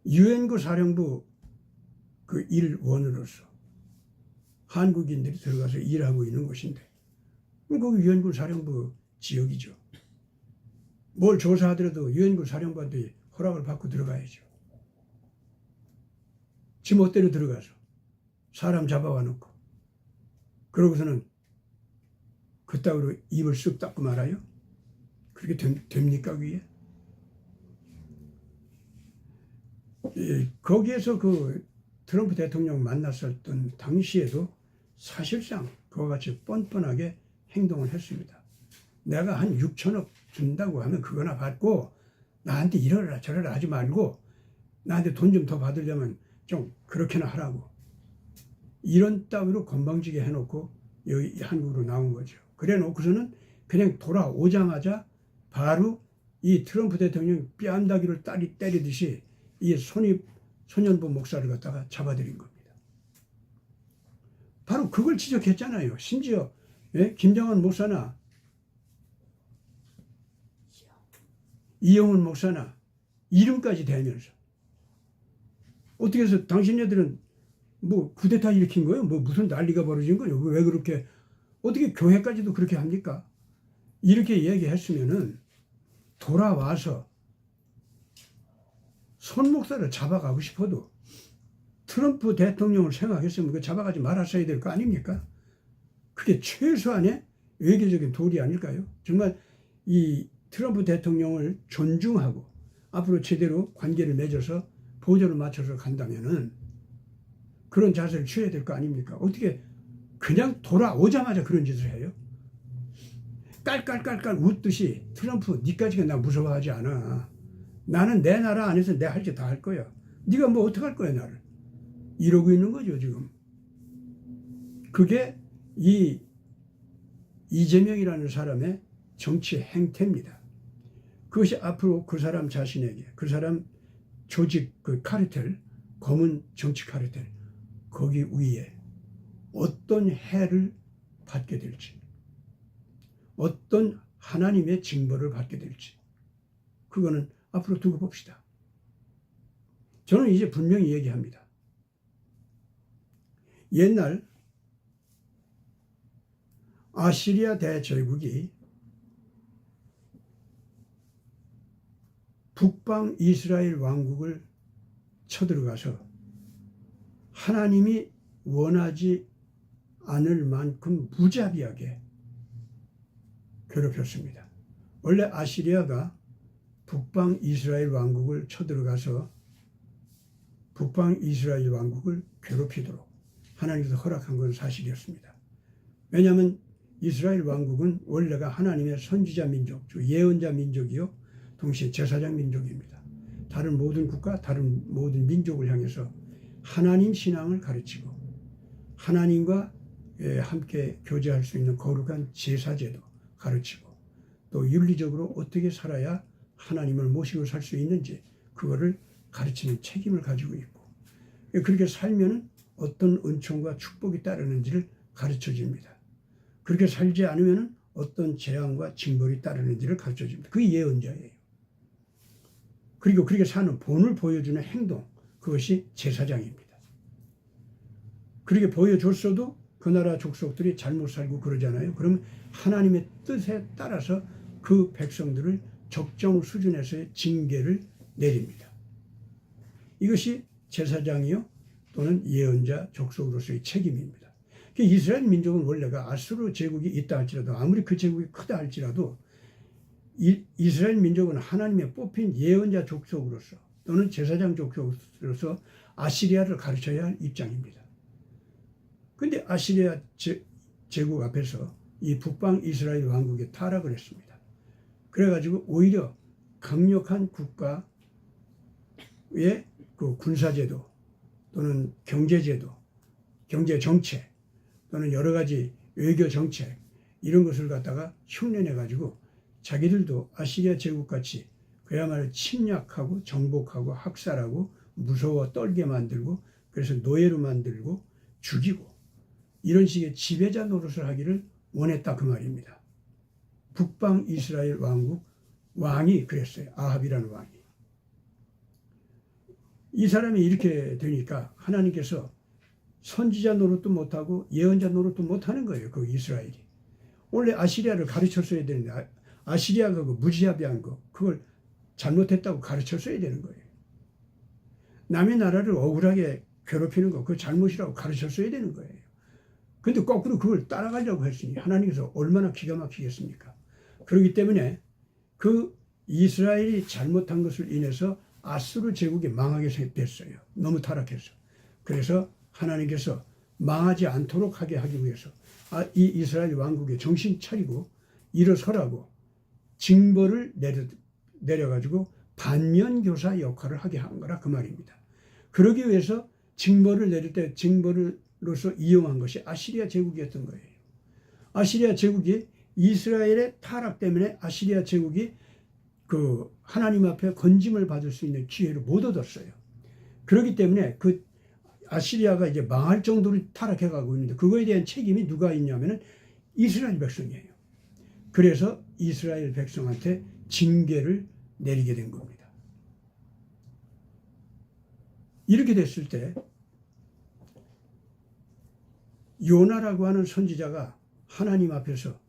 유엔군 사령부 그 일원으로서 한국인들이 들어가서 일하고 있는 곳인데 그럼 거기 유엔군 사령부 지역이죠. 뭘 조사하더라도 유엔군 사령부한테 허락을 받고 들어가야죠. 지 멋대로 들어가서 사람 잡아와 놓고 그러고서는 그따위로 입을 쓱 닫고 말아요? 그렇게 됩니까 그게? 거기에서 그 트럼프 대통령 만났었던 당시에도 사실상 그와 같이 뻔뻔하게 행동을 했습니다. 내가 한 6천억 준다고 하면 그거나 받고 나한테 이러라 저러라 하지 말고 나한테 돈 좀 더 받으려면 좀 그렇게나 하라고. 이런 따위로 건방지게 해놓고 여기 한국으로 나온 거죠. 그래 놓고서는 그냥 돌아오자마자 바로 이 트럼프 대통령 뺨다귀를 때리듯이 이 소년부 목사를 갖다가 잡아들인 겁니다. 바로 그걸 지적했잖아요. 심지어 김정은 목사나 이영훈 목사나 이름까지 대면서 어떻게 해서 당신네들은 뭐 쿠데타 일으킨 거예요? 뭐 무슨 난리가 벌어진 거예요? 왜 그렇게 어떻게 교회까지도 그렇게 합니까? 이렇게 얘기했으면은 돌아와서 손 목사를 잡아가고 싶어도 트럼프 대통령을 생각했으면 그 잡아가지 말았어야 될 거 아닙니까? 그게 최소한의 외교적인 도리 아닐까요? 정말 이 트럼프 대통령을 존중하고 앞으로 제대로 관계를 맺어서 보조를 맞춰서 간다면은 그런 자세를 취해야 될 거 아닙니까? 어떻게 그냥 돌아오자마자 그런 짓을 해요? 깔깔깔깔 웃듯이 트럼프 니까지가 나 무서워하지 않아. 나는 내 나라 안에서 내 할 짓 다 할 거야. 네가 뭐 어떡할 거야 나를. 이러고 있는 거죠 지금. 그게 이 이재명이라는 사람의 정치 행태입니다. 그것이 앞으로 그 사람 자신에게 그 사람 조직 그 카르텔 검은 정치 카르텔 거기 위에 어떤 해를 받게 될지 어떤 하나님의 징벌을 받게 될지 그거는 앞으로 두고 봅시다. 저는 이제 분명히 얘기합니다. 옛날 아시리아 대제국이 북방 이스라엘 왕국을 쳐들어가서 하나님이 원하지 않을 만큼 무자비하게 괴롭혔습니다. 원래 아시리아가 북방 이스라엘 왕국을 쳐들어가서 북방 이스라엘 왕국을 괴롭히도록 하나님께서 허락한 건 사실이었습니다. 왜냐하면 이스라엘 왕국은 원래가 하나님의 선지자 민족, 예언자 민족이요 동시에 제사장 민족입니다. 다른 모든 국가, 다른 모든 민족을 향해서 하나님 신앙을 가르치고 하나님과 함께 교제할 수 있는 거룩한 제사제도 가르치고 또 윤리적으로 어떻게 살아야 하나님을 모시고 살 수 있는지 그거를 가르치는 책임을 가지고 있고, 그렇게 살면 어떤 은총과 축복이 따르는지를 가르쳐 줍니다. 그렇게 살지 않으면 어떤 재앙과 징벌이 따르는지를 가르쳐 줍니다. 그게 예언자예요. 그리고 그렇게 사는 본을 보여주는 행동, 그것이 제사장입니다. 그렇게 보여줬어도 그 나라 족속들이 잘못 살고 그러잖아요. 그러면 하나님의 뜻에 따라서 그 백성들을 적정 수준에서의 징계를 내립니다. 이것이 제사장이요 또는 예언자 족속으로서의 책임입니다. 이스라엘 민족은 원래가 아수르 제국이 있다 할지라도, 아무리 그 제국이 크다 할지라도 이스라엘 민족은 하나님의 뽑힌 예언자 족속으로서 또는 제사장 족속으로서 아시리아를 가르쳐야 할 입장입니다. 그런데 아시리아 제국 앞에서 이 북방 이스라엘 왕국이 타락을 했습니다. 그래가지고 오히려 강력한 국가의 그 군사제도 또는 경제제도, 경제정책 또는 여러 가지 외교정책 이런 것을 갖다가 흉내내가지고 자기들도 아시리아 제국같이 그야말로 침략하고 정복하고 학살하고 무서워 떨게 만들고 그래서 노예로 만들고 죽이고 이런 식의 지배자 노릇을 하기를 원했다 그 말입니다. 북방 이스라엘 왕국 왕이 그랬어요. 아합이라는 왕이. 이 사람이 이렇게 되니까 하나님께서 선지자 노릇도 못하고 예언자 노릇도 못하는 거예요. 그 이스라엘이. 원래 아시리아를 가르쳤어야 되는데 아시리아가 그 무지합의한 거 그걸 잘못했다고 가르쳤어야 되는 거예요. 남의 나라를 억울하게 괴롭히는 거 그거 잘못이라고 가르쳤어야 되는 거예요. 근데 거꾸로 그걸 따라가려고 했으니 하나님께서 얼마나 기가 막히겠습니까? 그렇기 때문에 그 이스라엘이 잘못한 것을 인해서 아수르 제국이 망하게 됐어요. 너무 타락해서. 그래서 하나님께서 망하지 않도록 하게 하기 위해서 이 이스라엘 왕국에 정신 차리고 일어서라고 징벌을 내려가지고 반면교사 역할을 하게 한 거라 그 말입니다. 그러기 위해서 징벌을 내릴 때 징벌로서 이용한 것이 아시리아 제국이었던 거예요. 아시리아 제국이 이스라엘의 타락 때문에 아시리아 제국이 그 하나님 앞에 건짐을 받을 수 있는 기회를 못 얻었어요. 그렇기 때문에 그 아시리아가 이제 망할 정도로 타락해 가고 있는데 그거에 대한 책임이 누가 있냐면은 이스라엘 백성이에요. 그래서 이스라엘 백성한테 징계를 내리게 된 겁니다. 이렇게 됐을 때 요나라고 하는 선지자가 하나님 앞에서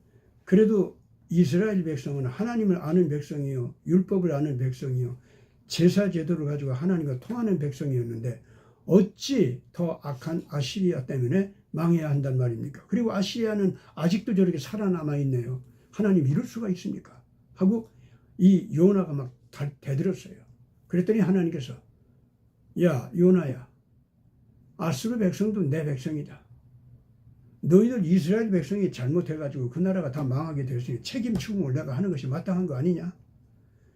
그래도 이스라엘 백성은 하나님을 아는 백성이요 율법을 아는 백성이요 제사 제도를 가지고 하나님과 통하는 백성이었는데 어찌 더 악한 아시리아 때문에 망해야 한단 말입니까? 그리고 아시리아는 아직도 저렇게 살아남아 있네요. 하나님 이럴 수가 있습니까? 하고 이 요나가 막 대들었어요. 그랬더니 하나님께서 야 요나야 아수르 백성도 내 백성이다. 너희들 이스라엘 백성이 잘못해가지고 그 나라가 다 망하게 되었으니 책임 추궁을 내가 하는 것이 마땅한 거 아니냐?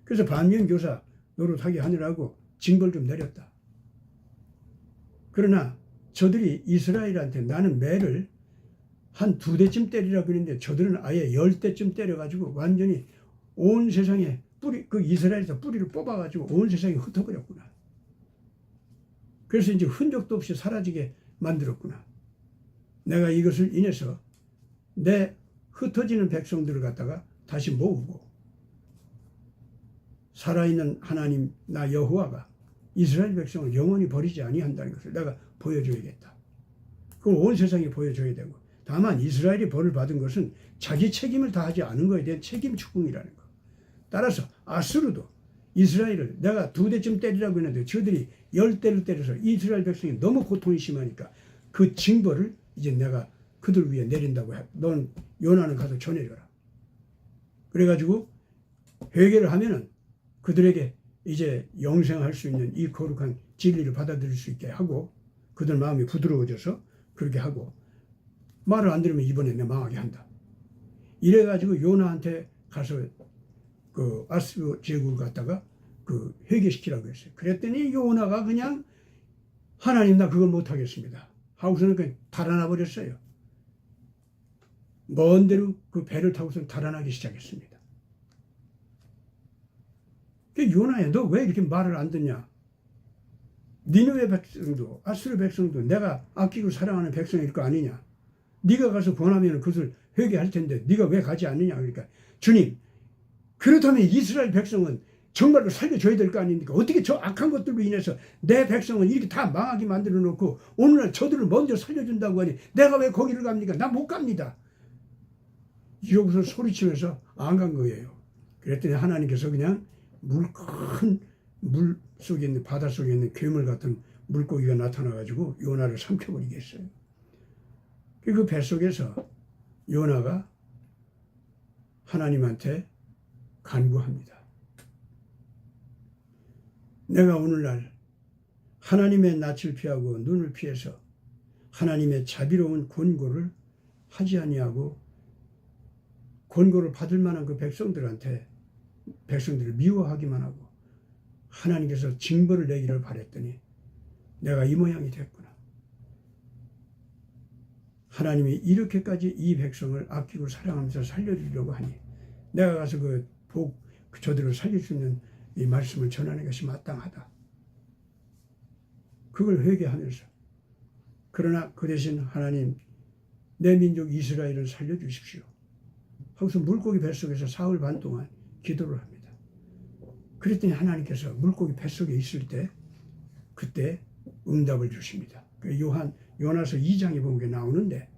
그래서 반면교사 노릇하게 하느라고 징벌 좀 내렸다. 그러나 저들이 이스라엘한테 나는 매를 한 2대쯤 때리라고 했는데 저들은 아예 10대쯤 때려가지고 완전히 온 세상에 그 이스라엘에서 뿌리를 뽑아가지고 온 세상에 흩어버렸구나. 그래서 이제 흔적도 없이 사라지게 만들었구나. 내가 이것을 인해서 내 흩어지는 백성들을 갖다가 다시 모으고 살아있는 하나님 나 여호와가 이스라엘 백성을 영원히 버리지 아니한다는 것을 내가 보여줘야겠다. 그걸 온 세상에 보여줘야 되고 다만 이스라엘이 벌을 받은 것은 자기 책임을 다하지 않은 것에 대한 책임 추궁이라는 것. 따라서 아수르도 이스라엘을 내가 2대쯤 때리라고 했는데 저들이 10대를 때려서 이스라엘 백성이 너무 고통이 심하니까 그 징벌을 이제 내가 그들 위에 내린다고 해. 넌 요나는 가서 전해줘라. 그래가지고 회개를 하면은 그들에게 이제 영생할 수 있는 이 거룩한 진리를 받아들일 수 있게 하고 그들 마음이 부드러워져서 그렇게 하고 말을 안 들으면 이번에 내 망하게 한다. 이래가지고 요나한테 가서 그 아수르 제국을 갖다가 그 회개시키라고 했어요. 그랬더니 요나가 그냥 하나님 나 그걸 못하겠습니다. 하고서는 그냥 달아나 버렸어요. 먼 데로 그 배를 타고서 달아나기 시작했습니다. 요나야, 너 왜 이렇게 말을 안 듣냐? 니느웨 백성도 아수르 백성도 내가 아끼고 사랑하는 백성일 거 아니냐? 네가 가서 권하면 그것을 회개할 텐데 네가 왜 가지 않느냐? 그러니까 주님, 그렇다면 이스라엘 백성은 정말로 살려줘야 될 거 아닙니까? 어떻게 저 악한 것들로 인해서 내 백성은 이렇게 다 망하게 만들어 놓고 오늘날 저들을 먼저 살려준다고 하니 내가 왜 거기를 갑니까? 나 못 갑니다. 이러고서 소리치면서 안 간 거예요. 그랬더니 하나님께서 그냥 큰 물 속에 있는, 바다 속에 있는 괴물 같은 물고기가 나타나가지고 요나를 삼켜버리게 했어요. 그 뱃속에서 요나가 하나님한테 간구합니다. 내가 오늘날 하나님의 낯을 피하고 눈을 피해서 하나님의 자비로운 권고를 하지 아니하고 권고를 받을 만한 그 백성들을 미워하기만 하고 하나님께서 징벌을 내기를 바랬더니 내가 이 모양이 됐구나. 하나님이 이렇게까지 이 백성을 아끼고 사랑하면서 살려주려고 하니 내가 가서 저들을 살릴 수 있는 이 말씀을 전하는 것이 마땅하다. 그걸 회개하면서, 그러나 그 대신 하나님, 내 민족 이스라엘을 살려주십시오 하고서 물고기 뱃속에서 사흘 반 동안 기도를 합니다. 그랬더니 하나님께서 물고기 뱃속에 있을 때 그때 응답을 주십니다. 요나서 2장에 보면 게 나오는데,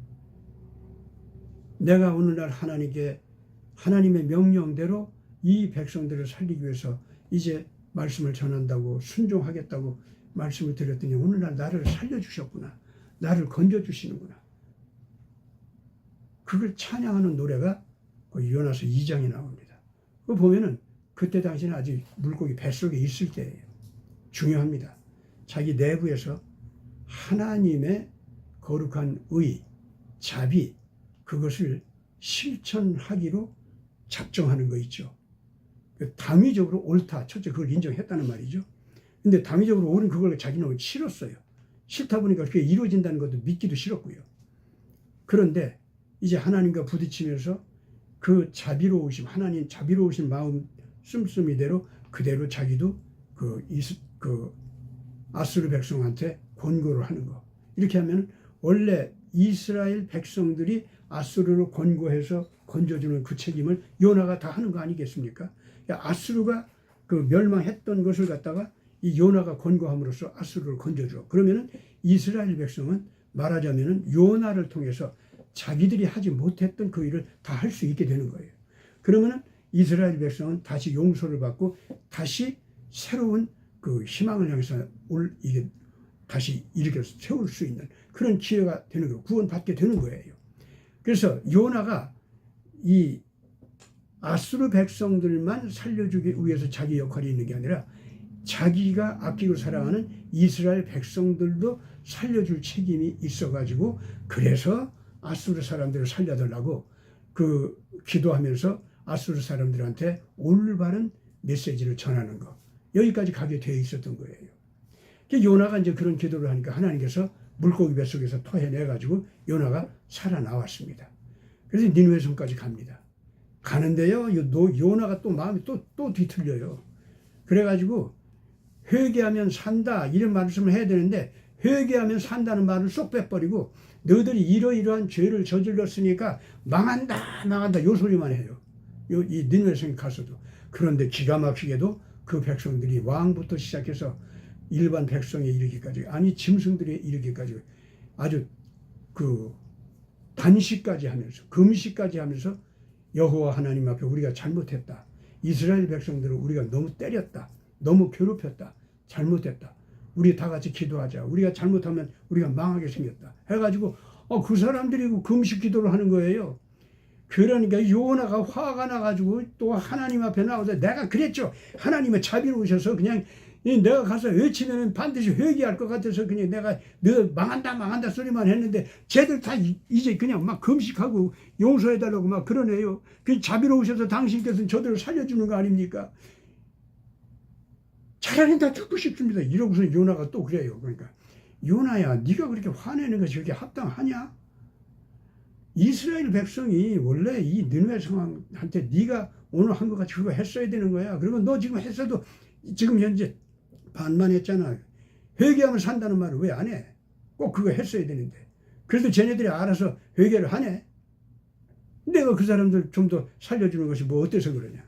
내가 오늘날 하나님의 명령대로 이 백성들을 살리기 위해서 이제 말씀을 전한다고 순종하겠다고 말씀을 드렸더니 오늘날 나를 살려주셨구나. 나를 건져주시는구나. 그걸 찬양하는 노래가 요나서 2장에 나옵니다. 그거 보면은 그때 당시는 아직 물고기 뱃속에 있을 때예요. 중요합니다. 자기 내부에서 하나님의 거룩한 의, 자비, 그것을 실천하기로 작정하는 거 있죠. 당위적으로 옳다. 첫째 그걸 인정했다는 말이죠. 근데 당위적으로 옳은 그걸 자기는 싫었어요. 싫다 보니까 그게 이루어진다는 것도 믿기도 싫었고요. 그런데 이제 하나님과 부딪히면서 그 하나님 자비로우신 마음 씀씀이대로 그대로 자기도 그 아수르 백성한테 권고를 하는 거. 이렇게 하면 원래 이스라엘 백성들이 아수르로 권고해서 건져주는 그 책임을 요나가 다 하는 거 아니겠습니까? 아수르가 그 멸망했던 것을 갖다가 이 요나가 권고함으로써 아수르를 건져줘. 그러면은 이스라엘 백성은 말하자면은 요나를 통해서 자기들이 하지 못했던 그 일을 다 할 수 있게 되는 거예요. 그러면은 이스라엘 백성은 다시 용서를 받고 다시 새로운 그 희망을 향해서 이게 다시 일으켜 세울 수 있는 그런 기회가 되는 거예요. 구원받게 되는 거예요. 그래서 요나가 이 아수르 백성들만 살려주기 위해서 자기 역할이 있는 게 아니라 자기가 아끼고 사랑하는 이스라엘 백성들도 살려줄 책임이 있어가지고 그래서 아수르 사람들을 살려달라고 기도하면서 아수르 사람들한테 올바른 메시지를 전하는 거. 여기까지 가게 되어 있었던 거예요. 요나가 이제 그런 기도를 하니까 하나님께서 물고기 뱃속에서 토해내가지고 요나가 살아나왔습니다. 그래서 니느웨 성까지 갑니다. 가는데요, 요나가 또 마음이 또 뒤틀려요. 그래가지고 회개하면 산다 이런 말씀을 해야 되는데 회개하면 산다는 말을 쏙 빼버리고 너희들이 이러이러한 죄를 저질렀으니까 망한다 요 소리만 해요. 이 니느웨 성에 가서도. 그런데 기가 막히게도 그 백성들이 왕부터 시작해서 일반 백성에 이르기까지, 아니 짐승들에 이르기까지 아주 단식까지 하면서 금식까지 하면서 여호와 하나님 앞에 우리가 잘못했다. 이스라엘 백성들을 우리가 너무 때렸다. 너무 괴롭혔다. 잘못했다. 우리 다 같이 기도하자. 우리가 잘못하면 우리가 망하게 생겼다. 해가지고 그 사람들이 금식 기도를 하는 거예요. 그러니까 요나가 화가 나가지고 또 하나님 앞에 나와서 내가 그랬죠. 하나님의 자비로우셔서 그냥 내가 가서 외치면 반드시 회개할 것 같아서 그냥 내가 너 망한다 소리만 했는데 쟤들 다 이제 그냥 막 금식하고 용서해달라고 막 그러네요. 그 자비로우셔서 당신께서는 저들을 살려주는 거 아닙니까? 차라리 다 죽고 싶습니다. 이러고서 요나가 또 그래요. 그러니까 요나야, 네가 그렇게 화내는 것이 그렇게 합당하냐? 이스라엘 백성이 원래 이 느느웨 성한테 네가 오늘 한 거 같이 그거 했어야 되는 거야. 그러면 너 지금 했어도 지금 현재 반만 했잖아. 회개하면 산다는 말을 왜 안 해? 꼭 그거 했어야 되는데. 그래도 쟤네들이 알아서 회개를 하네. 내가 그 사람들 좀 더 살려주는 것이 뭐 어때서 그러냐.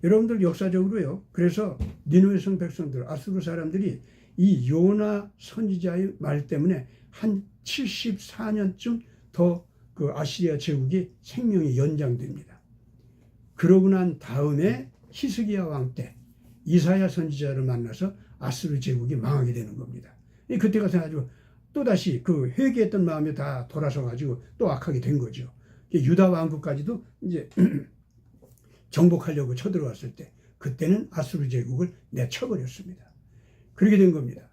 여러분들 역사적으로요. 그래서 니느웨 성 백성들, 아수르 사람들이 이 요나 선지자의 말 때문에 한 74년쯤 더 그 아시리아 제국이 생명이 연장됩니다. 그러고 난 다음에 히스기야 왕 때 이사야 선지자를 만나서 아수르 제국이 망하게 되는 겁니다. 그때 가서 아주 또다시 그 회개했던 마음이 다 돌아서 가지고 또 악하게 된 거죠. 유다 왕국까지도 이제 정복하려고 쳐들어왔을 때 그때는 아수르 제국을 내쳐버렸습니다. 그렇게 된 겁니다.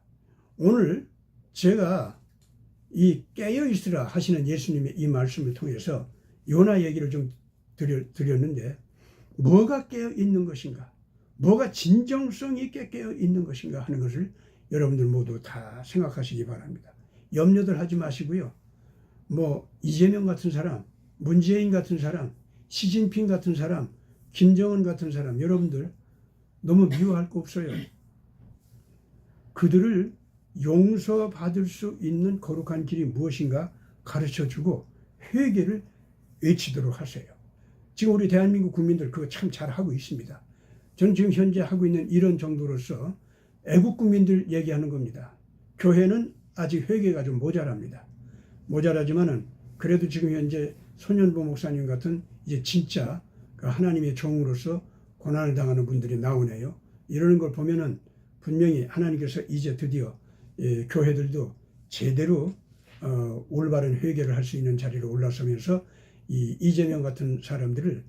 오늘 제가 이 깨어있으라 하시는 예수님의 이 말씀을 통해서 요나 얘기를 좀 드렸는데 뭐가 깨어있는 것인가, 뭐가 진정성 있게 깨어있는 것인가 하는 것을 여러분들 모두 다 생각하시기 바랍니다. 염려들 하지 마시고요. 뭐 이재명 같은 사람, 문재인 같은 사람, 시진핑 같은 사람, 김정은 같은 사람, 여러분들 너무 미워할 거 없어요. 그들을 용서받을 수 있는 거룩한 길이 무엇인가 가르쳐주고 회개를 외치도록 하세요. 지금 우리 대한민국 국민들 그거 참 잘하고 있습니다. 저는 지금 현재 하고 있는 이런 정도로서 애국 국민들 얘기하는 겁니다. 교회는 아직 회개가 좀 모자랍니다. 모자라지만은 그래도 지금 현재 손현보 목사님 같은 이제 진짜 하나님의 종으로서 고난을 당하는 분들이 나오네요. 이러는 걸 보면은 분명히 하나님께서 이제 드디어 교회들도 제대로 올바른 회개를 할 수 있는 자리로 올라서면서 이 이재명 같은 사람들을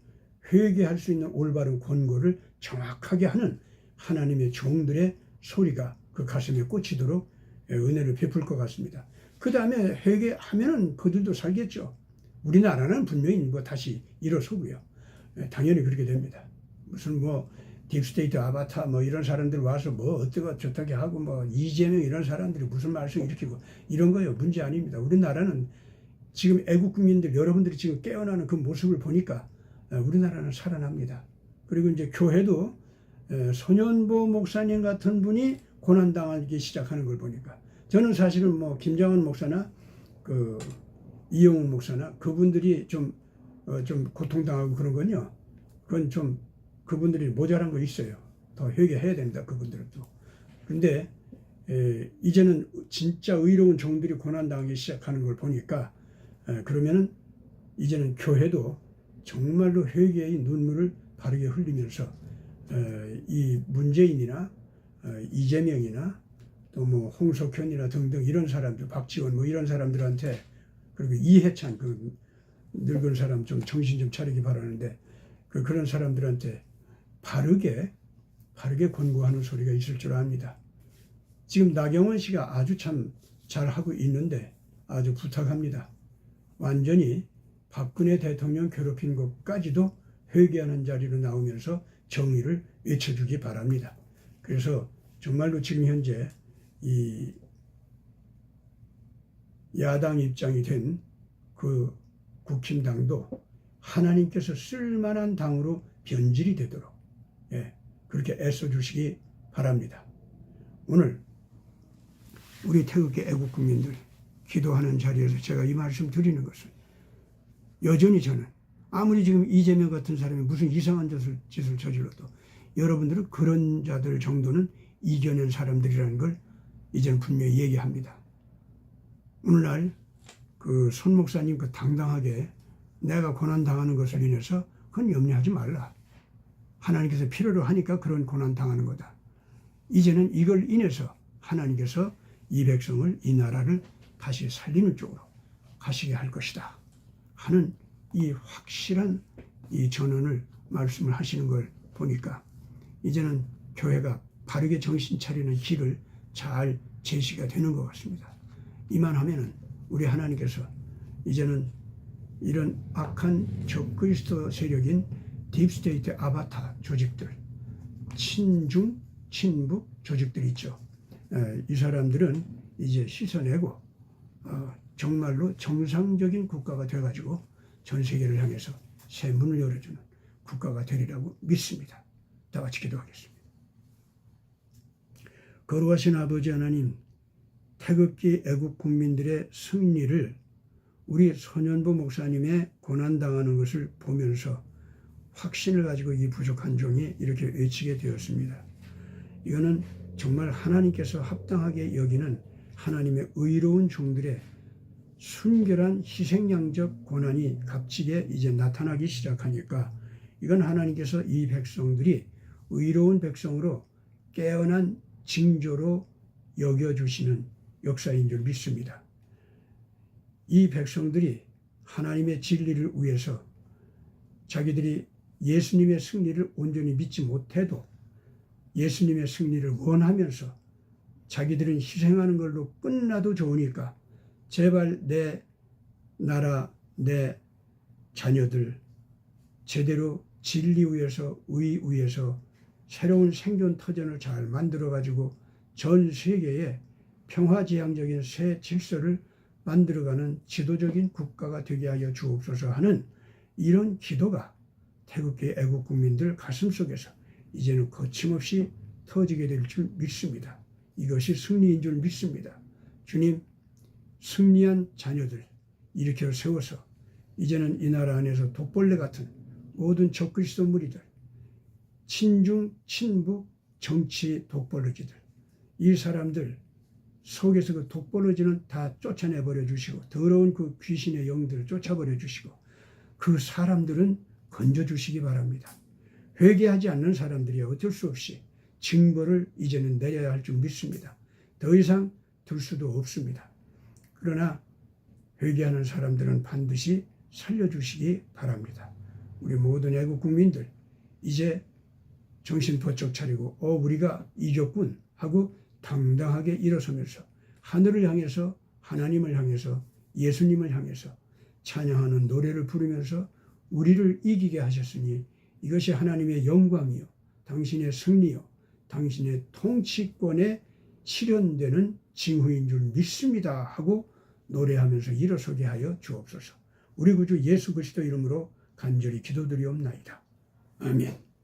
회개할 수 있는 올바른 권고를 정확하게 하는 하나님의 종들의 소리가 그 가슴에 꽂히도록 은혜를 베풀 것 같습니다. 그 다음에 회개하면은 그들도 살겠죠. 우리나라는 분명히 뭐 다시 일어서고요. 당연히 그렇게 됩니다. 무슨 뭐 딥스테이트 아바타 뭐 이런 사람들 와서 뭐 어떻게 저떻게 하고 뭐 이재명 이런 사람들이 무슨 말씀 일으키고 이런 거요 문제 아닙니다. 우리나라는 지금 애국 국민들 여러분들이 지금 깨어나는 그 모습을 보니까 우리나라는 살아납니다. 그리고 이제 교회도 손현보 목사님 같은 분이 고난당하기 시작하는 걸 보니까 저는 사실은 뭐 김장원 목사나 그 이영훈 목사나 그분들이 좀 고통당하고 그런 건요. 그건 좀 그분들이 모자란 거 있어요. 더 회개해야 됩니다. 그분들도. 그런데 이제는 진짜 의로운 종들이 고난당하기 시작하는 걸 보니까 그러면은 이제는 교회도 정말로 회개의 눈물을 바르게 흘리면서 이 문재인이나 이재명이나 또 뭐 홍석현이나 등등 이런 사람들, 박지원 뭐 이런 사람들한테 그리고 이해찬 그 늙은 사람 좀 정신 좀 차리기 바라는데 그런 사람들한테 바르게 권고하는 소리가 있을 줄 압니다. 지금 나경원 씨가 아주 참 잘하고 있는데 아주 부탁합니다. 완전히 박근혜 대통령 괴롭힌 것까지도 회개하는 자리로 나오면서 정의를 외쳐주기 바랍니다. 그래서 정말로 지금 현재 이 야당 입장이 된 그 국힘당도 하나님께서 쓸만한 당으로 변질이 되도록 그렇게 애써주시기 바랍니다. 오늘 우리 태극기 애국 국민들 기도하는 자리에서 제가 이 말씀 드리는 것은 여전히 저는 아무리 지금 이재명 같은 사람이 무슨 이상한 짓을 저질러도 여러분들은 그런 자들 정도는 이겨낸 사람들이라는 걸 이제는 분명히 얘기합니다. 오늘날 그 손 목사님 그 당당하게 내가 고난당하는 것을 인해서 그건 염려하지 말라. 하나님께서 필요로 하니까 그런 고난당하는 거다. 이제는 이걸 인해서 하나님께서 이 백성을, 이 나라를 다시 살리는 쪽으로 가시게 할 것이다 하는 이 확실한 이 전언을 말씀을 하시는 걸 보니까 이제는 교회가 바르게 정신 차리는 길을 잘 제시가 되는 것 같습니다. 이만하면은 우리 하나님께서 이제는 이런 악한 적그리스도 세력인 딥스테이트 아바타 조직들, 친중, 친북 조직들이 있죠. 이 사람들은 이제 씻어내고 정말로 정상적인 국가가 돼가지고 전 세계를 향해서 새 문을 열어주는 국가가 되리라고 믿습니다. 다 같이 기도하겠습니다. 거룩하신 아버지 하나님, 태극기 애국 국민들의 승리를 우리 손현보 목사님의 고난당하는 것을 보면서 확신을 가지고 이 부족한 종이 이렇게 외치게 되었습니다. 이거는 정말 하나님께서 합당하게 여기는 하나님의 의로운 종들의 순결한 희생양적 고난이 값지게 이제 나타나기 시작하니까 이건 하나님께서 이 백성들이 의로운 백성으로 깨어난 징조로 여겨주시는 역사인 줄 믿습니다. 이 백성들이 하나님의 진리를 위해서 자기들이 예수님의 승리를 온전히 믿지 못해도 예수님의 승리를 원하면서 자기들은 희생하는 걸로 끝나도 좋으니까 제발 내 나라, 내 자녀들 제대로 진리 위에서 의 위에서 새로운 생존 터전을 잘 만들어가지고 전 세계에 평화지향적인 새 질서를 만들어가는 지도적인 국가가 되게 하여 주옵소서 하는 이런 기도가 태극기 애국 국민들 가슴속에서 이제는 거침없이 터지게 될 줄 믿습니다. 이것이 승리인 줄 믿습니다. 주님, 승리한 자녀들 일으켜 세워서 이제는 이 나라 안에서 독벌레 같은 모든 적그리스도 무리들, 친중, 친북, 정치 독벌레지들, 이 사람들 속에서 그 독벌레지는 다 쫓아내버려 주시고 더러운 그 귀신의 영들을 쫓아버려 주시고 그 사람들은 건져주시기 바랍니다. 회개하지 않는 사람들이 어쩔 수 없이 징벌을 이제는 내려야 할 줄 믿습니다. 더 이상 둘 수도 없습니다. 그러나 회개하는 사람들은 반드시 살려주시기 바랍니다. 우리 모든 애국 국민들 이제 정신 번쩍 차리고 우리가 이겼군 하고 당당하게 일어서면서 하늘을 향해서 하나님을 향해서 예수님을 향해서 찬양하는 노래를 부르면서 우리를 이기게 하셨으니 이것이 하나님의 영광이요 당신의 승리요 당신의 통치권에 실현되는 징후인 줄 믿습니다 하고 노래하면서 일어서게 하여 주옵소서. 우리 구주 예수 그리스도 이름으로 간절히 기도드리옵나이다. 아멘.